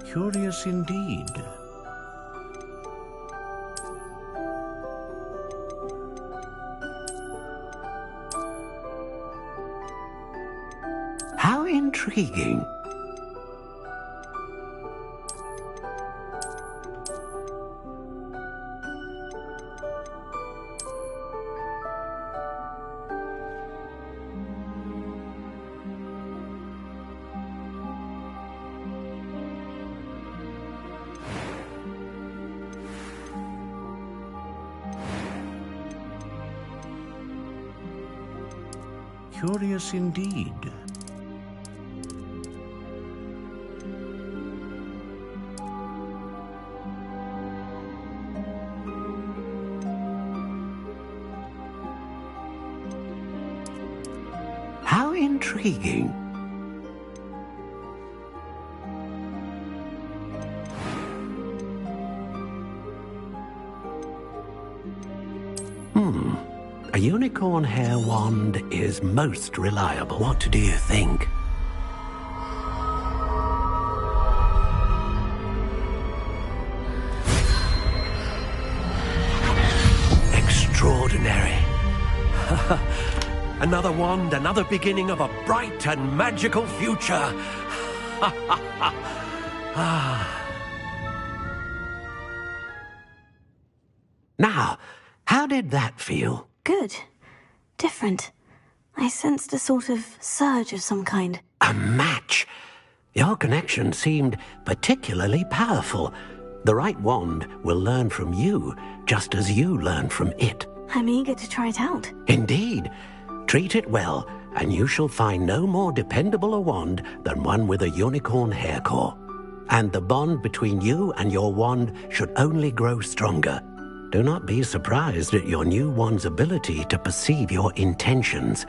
[SPEAKER 13] Curious indeed. How intriguing. Curious indeed. How intriguing. A unicorn hair wand is most reliable. What do you think? Extraordinary. Another wand, another beginning of a bright and magical future. Now, how did that feel?
[SPEAKER 2] Good. Different. I sensed a sort of surge of some kind.
[SPEAKER 13] A match. Your connection seemed particularly powerful. The right wand will learn from you, just as you learn from it.
[SPEAKER 2] I'm eager to try it out.
[SPEAKER 13] Indeed. Treat it well, and you shall find no more dependable a wand than one with a unicorn hair core. And the bond between you and your wand should only grow stronger. Do not be surprised at your new wand's ability to perceive your intentions,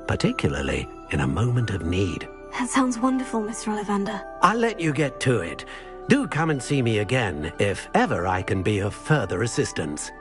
[SPEAKER 13] particularly in a moment of need.
[SPEAKER 2] That sounds wonderful, Mr. Ollivander.
[SPEAKER 13] I'll let you get to it. Do come and see me again if ever I can be of further assistance.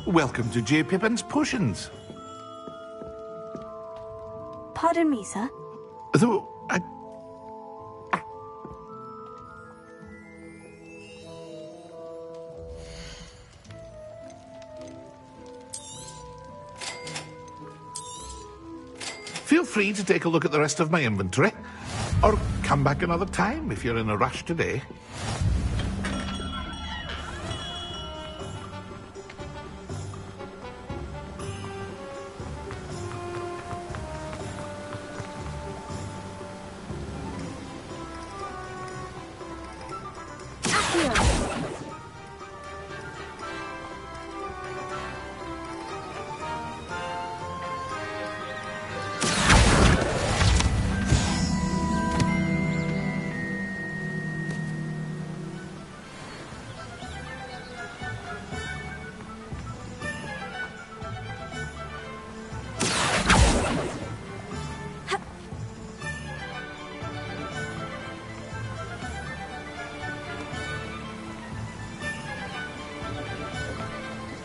[SPEAKER 21] Welcome to J. Pippin's Potions.
[SPEAKER 2] Pardon me, sir.
[SPEAKER 21] Though, feel free to take a look at the rest of my inventory, or come back another time if you're in a rush today.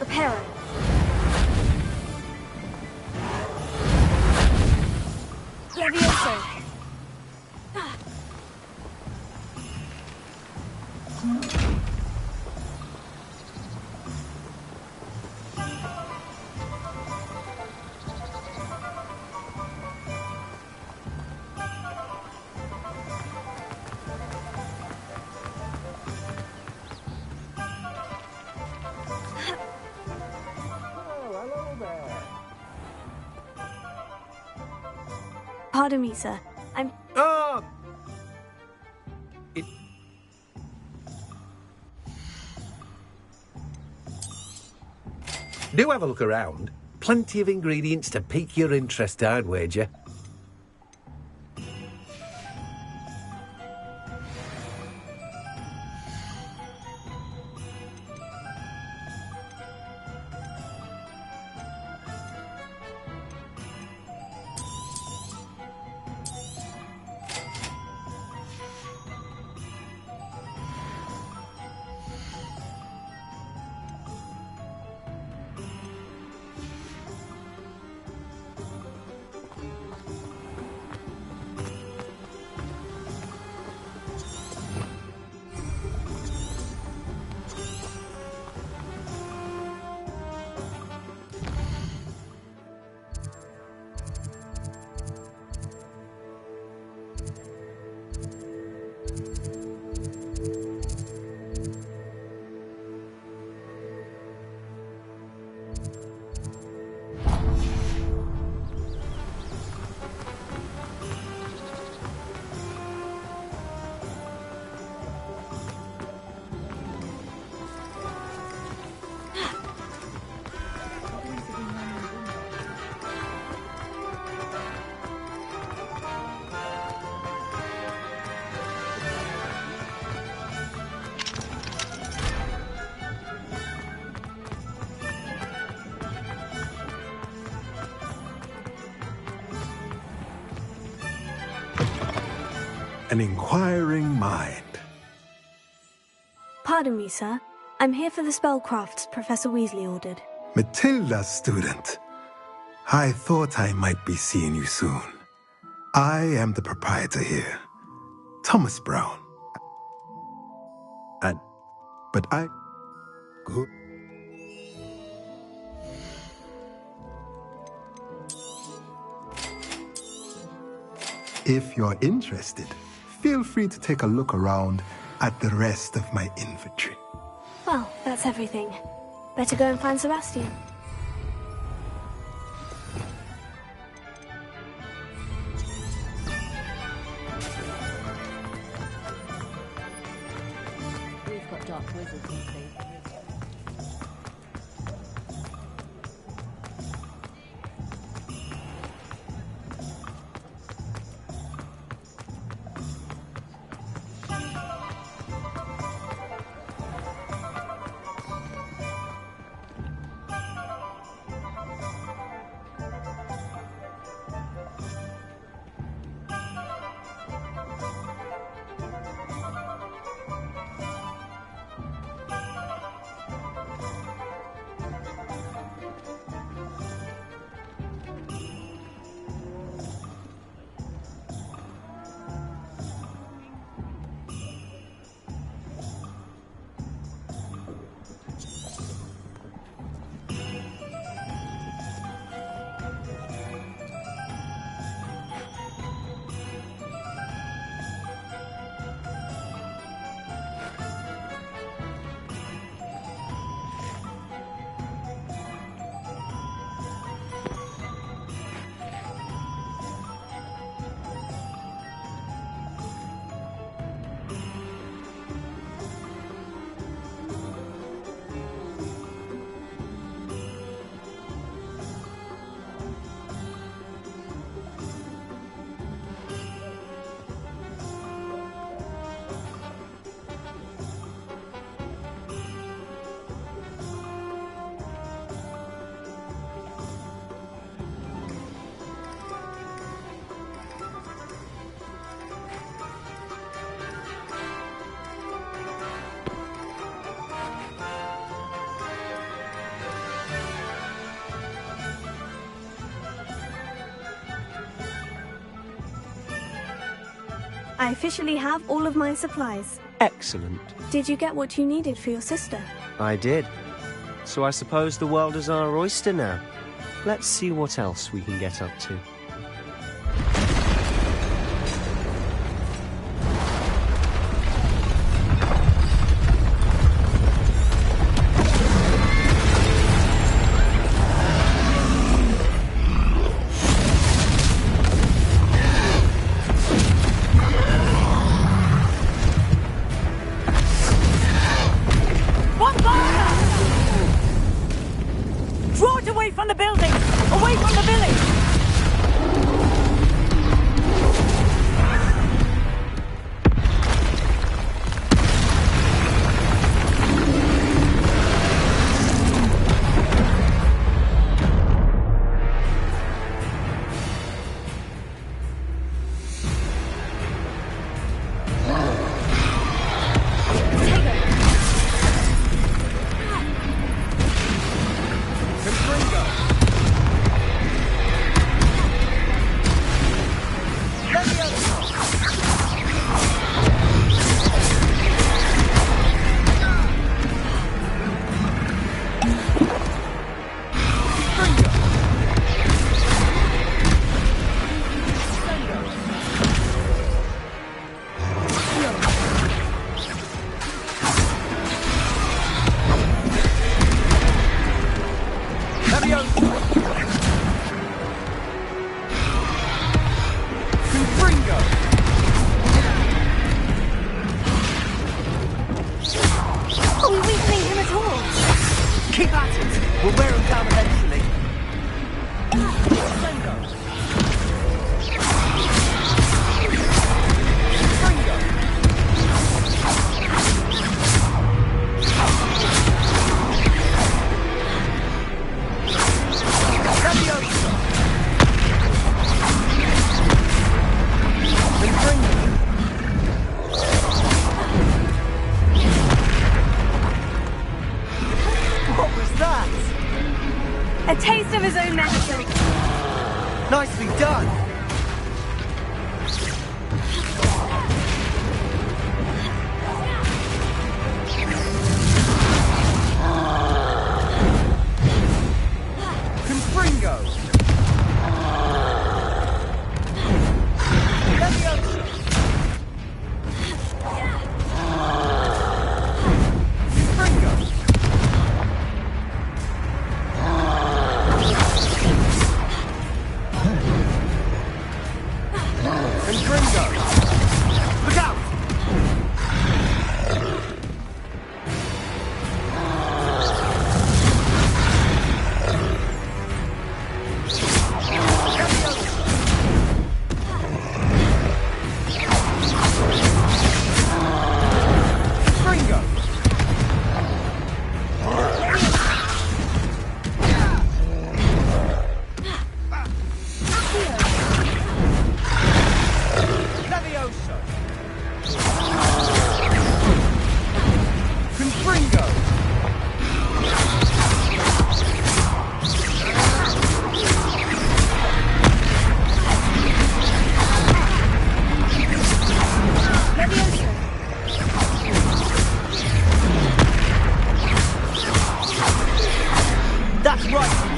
[SPEAKER 2] Reparo. Levioso. Pardon me, sir. I'm...
[SPEAKER 13] Oh! Do have a look around. Plenty of ingredients to pique your interest, I'd wager.
[SPEAKER 3] An inquiring mind.
[SPEAKER 2] Pardon me, sir. I'm here for the spellcrafts Professor Weasley ordered.
[SPEAKER 3] Matilda's student. I thought I might be seeing you soon. I am the proprietor here. Thomas Brown. But I... Good. If you're interested, feel free to take a look around at the rest of my inventory.
[SPEAKER 2] Well, that's everything. Better go and find Sebastian.
[SPEAKER 12] We've got dark wizards, you see.
[SPEAKER 2] I officially have all of my supplies.
[SPEAKER 14] Excellent.
[SPEAKER 2] Did you get what you needed for your sister?
[SPEAKER 14] I did. So I suppose the world is our oyster now. Let's see what else we can get up to.
[SPEAKER 2] A taste of his own medicine.
[SPEAKER 14] Nicely done.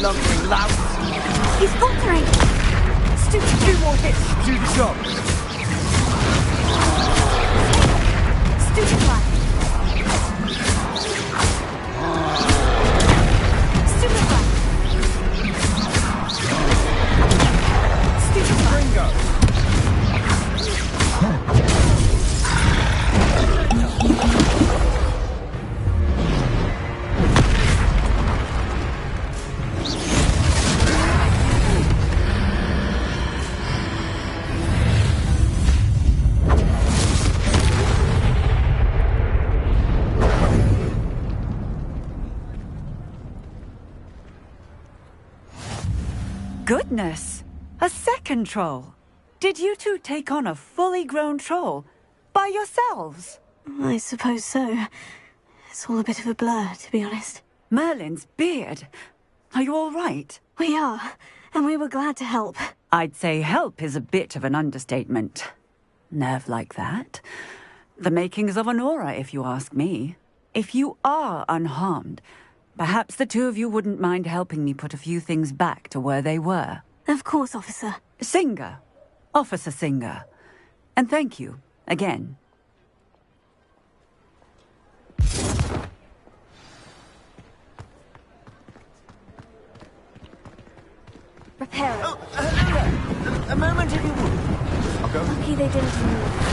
[SPEAKER 1] lumbering lout.
[SPEAKER 2] He's faltering!
[SPEAKER 1] Stupid, 2 more hits. Do the job.
[SPEAKER 2] Stupid fly! Stupid fly! Stupid fly!
[SPEAKER 1] Ringo.
[SPEAKER 7] Goodness! A second troll! Did you two take on a fully grown troll? By yourselves?
[SPEAKER 2] I suppose so. It's all a bit of a blur, to be honest.
[SPEAKER 7] Merlin's beard. Are you all right?
[SPEAKER 2] We are, and we were glad to help.
[SPEAKER 7] I'd say help is a bit of an understatement. Nerve like that. The makings of an aura, if you ask me. If you are unharmed, perhaps the two of you wouldn't mind helping me put a few things back to where they were.
[SPEAKER 2] Of course, officer.
[SPEAKER 7] Singer. Officer Singer. And thank you, again.
[SPEAKER 2] Repair it.
[SPEAKER 5] Oh, a moment if you would.
[SPEAKER 3] I'll go.
[SPEAKER 2] Lucky they didn't move.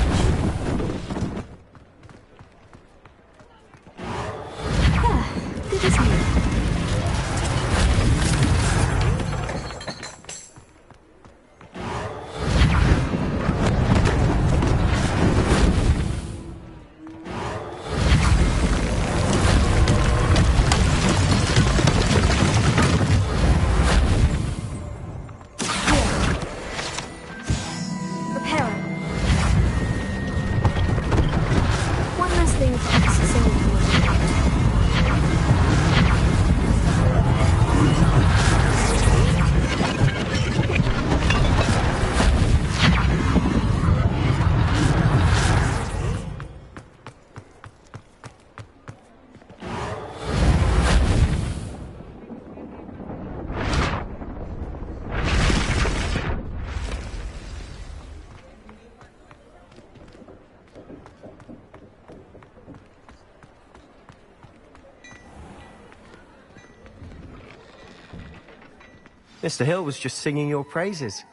[SPEAKER 2] Yeah, good as new.
[SPEAKER 14] Mr. Hill was just singing your praises.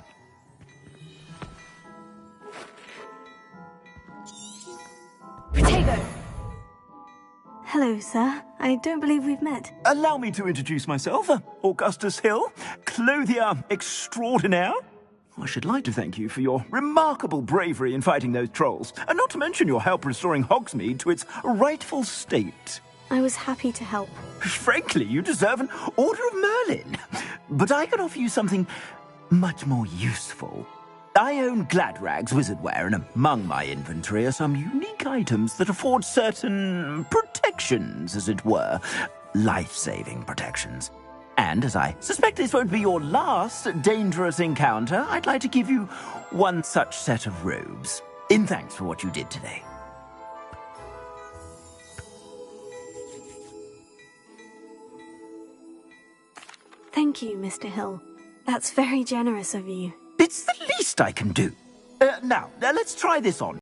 [SPEAKER 2] Protego! Hello, sir. I don't believe we've met.
[SPEAKER 1] Allow me to introduce myself. Augustus Hill, clothier extraordinaire. I should like to thank you for your remarkable bravery in fighting those trolls, and not to mention your help restoring Hogsmeade to its rightful state.
[SPEAKER 2] I was happy to help.
[SPEAKER 1] Frankly, you deserve an Order of Merlin. But I can offer you something much more useful. I own Gladrag's wizardware, and among my inventory are some unique items that afford certain protections, as it were. Life-saving protections. And as I suspect this won't be your last dangerous encounter, I'd like to give you one such set of robes, in thanks for what you did today.
[SPEAKER 2] Thank you, Mr. Hill. That's very generous of you.
[SPEAKER 1] It's the least I can do. Now, let's try this on.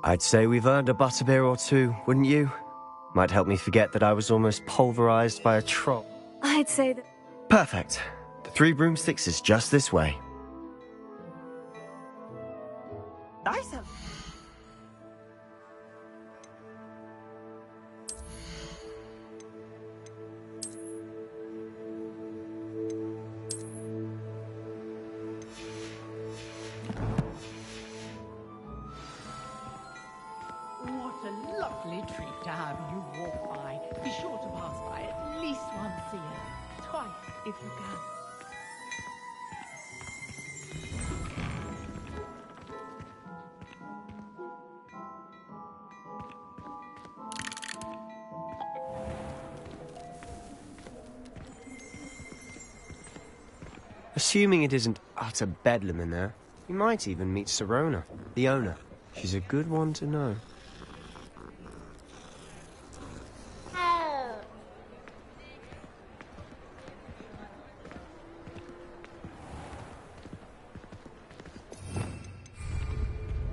[SPEAKER 14] I'd say we've earned a butterbeer or two, wouldn't you? Might help me forget that I was almost pulverized by a troll.
[SPEAKER 2] I'd say that...
[SPEAKER 14] Perfect. The Three Broomsticks is just this way.
[SPEAKER 19] Nice.
[SPEAKER 10] What a lovely treat to have you walk by. Be sure to pass by at least once a year. Twice, if you can.
[SPEAKER 14] Assuming it isn't utter bedlam in there, you might even meet Sirona, the owner. She's a good one to know.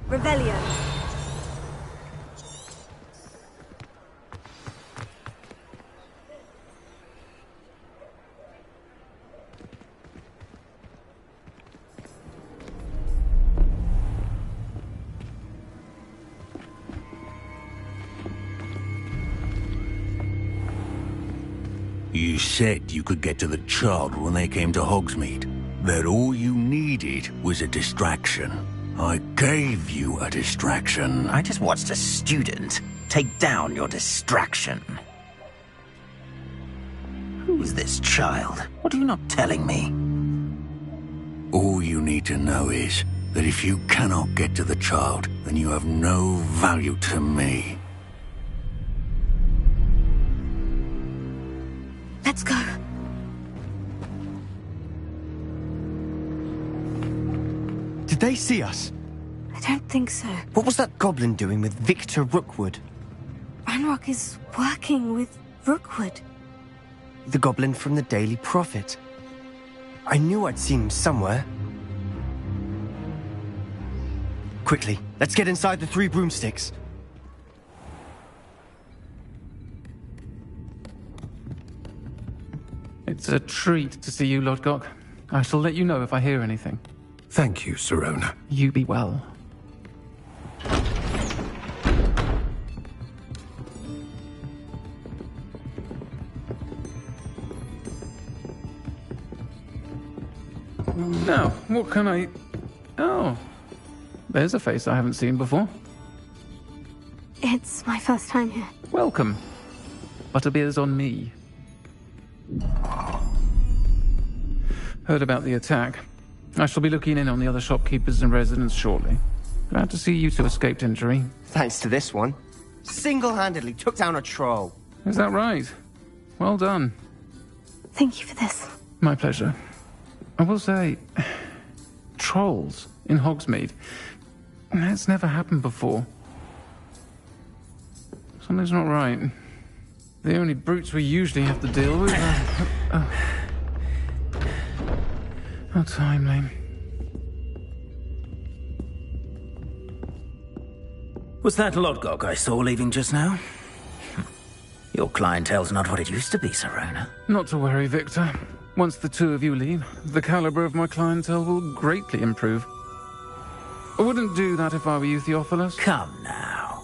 [SPEAKER 2] Revelio.
[SPEAKER 1] You said you could get to the child when they came to Hogsmeade. That all you needed was a distraction. I gave you a distraction.
[SPEAKER 5] I just watched a student take down your distraction. Who's this child? What are you not telling me?
[SPEAKER 1] All you need to know is that if you cannot get to the child, then you have no value to me.
[SPEAKER 2] Let's go.
[SPEAKER 14] Did they see us?
[SPEAKER 2] I don't think so.
[SPEAKER 14] What was that goblin doing with Victor Rookwood?
[SPEAKER 2] Ranrock is working with Rookwood.
[SPEAKER 14] The goblin from the Daily Prophet. I knew I'd seen him somewhere. Quickly, let's get inside the Three Broomsticks.
[SPEAKER 11] It's a treat to see you, Lodgok. I shall let you know if I hear anything.
[SPEAKER 21] Thank you, Sirona.
[SPEAKER 11] You be well. Now, what can I... Oh, there's a face I haven't seen before.
[SPEAKER 2] It's my first time here.
[SPEAKER 11] Welcome. Butterbeer's on me. Heard about the attack. I shall be looking in on the other shopkeepers and residents shortly. Glad to see you two escaped injury.
[SPEAKER 14] Thanks to this one. Single-handedly took down a troll.
[SPEAKER 11] Is that right? Well done.
[SPEAKER 2] Thank you for this.
[SPEAKER 11] My pleasure. I will say, trolls in Hogsmeade. That's never happened before. Something's not right. The only brutes we usually have to deal with are... How timely.
[SPEAKER 5] Was that Lodgok I saw leaving just now? Your clientele's not what it used to be, Sirona.
[SPEAKER 11] Not to worry, Victor. Once the two of you leave, the caliber of my clientele will greatly improve. I wouldn't do that if I were you, Theophilus.
[SPEAKER 5] Come now.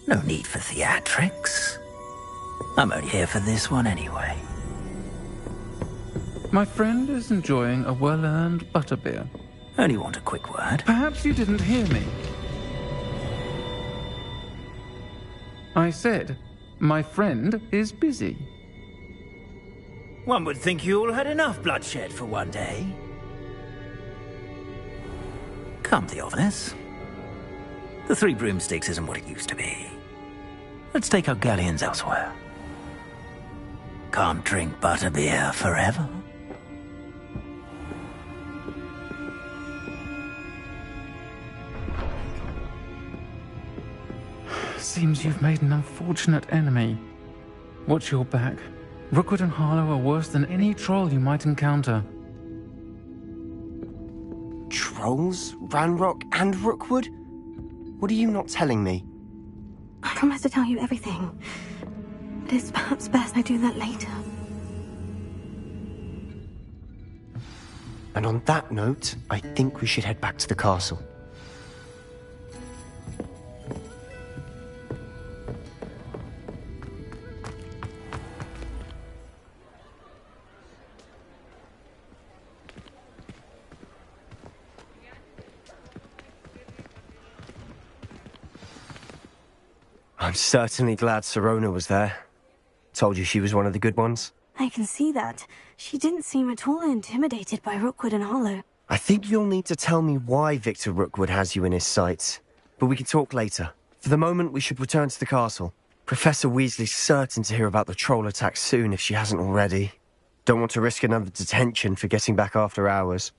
[SPEAKER 5] No need for theatrics. I'm only here for this one anyway.
[SPEAKER 11] My friend is enjoying a well-earned butterbeer.
[SPEAKER 5] Only want a quick word.
[SPEAKER 11] Perhaps you didn't hear me. I said, my friend is busy.
[SPEAKER 5] One would think you all had enough bloodshed for one day. Come, Theophilus. The Three Broomsticks isn't what it used to be. Let's take our galleons elsewhere. Can't drink butterbeer forever.
[SPEAKER 11] Seems you've made an unfortunate enemy. Watch your back. Rookwood and Harlow are worse than any troll you might encounter.
[SPEAKER 14] Trolls? Ranrock and Rookwood? What are you not telling me?
[SPEAKER 2] I promise to tell you everything. But it's perhaps best I do that later.
[SPEAKER 14] And on that note, I think we should head back to the castle. I'm certainly glad Sirona was there. Told you she was one of the good ones.
[SPEAKER 2] I can see that. She didn't seem at all intimidated by Rookwood and Harlow.
[SPEAKER 14] I think you'll need to tell me why Victor Rookwood has you in his sights. But we can talk later. For the moment, we should return to the castle. Professor Weasley's certain to hear about the troll attack soon if she hasn't already. Don't want to risk another detention for getting back after hours.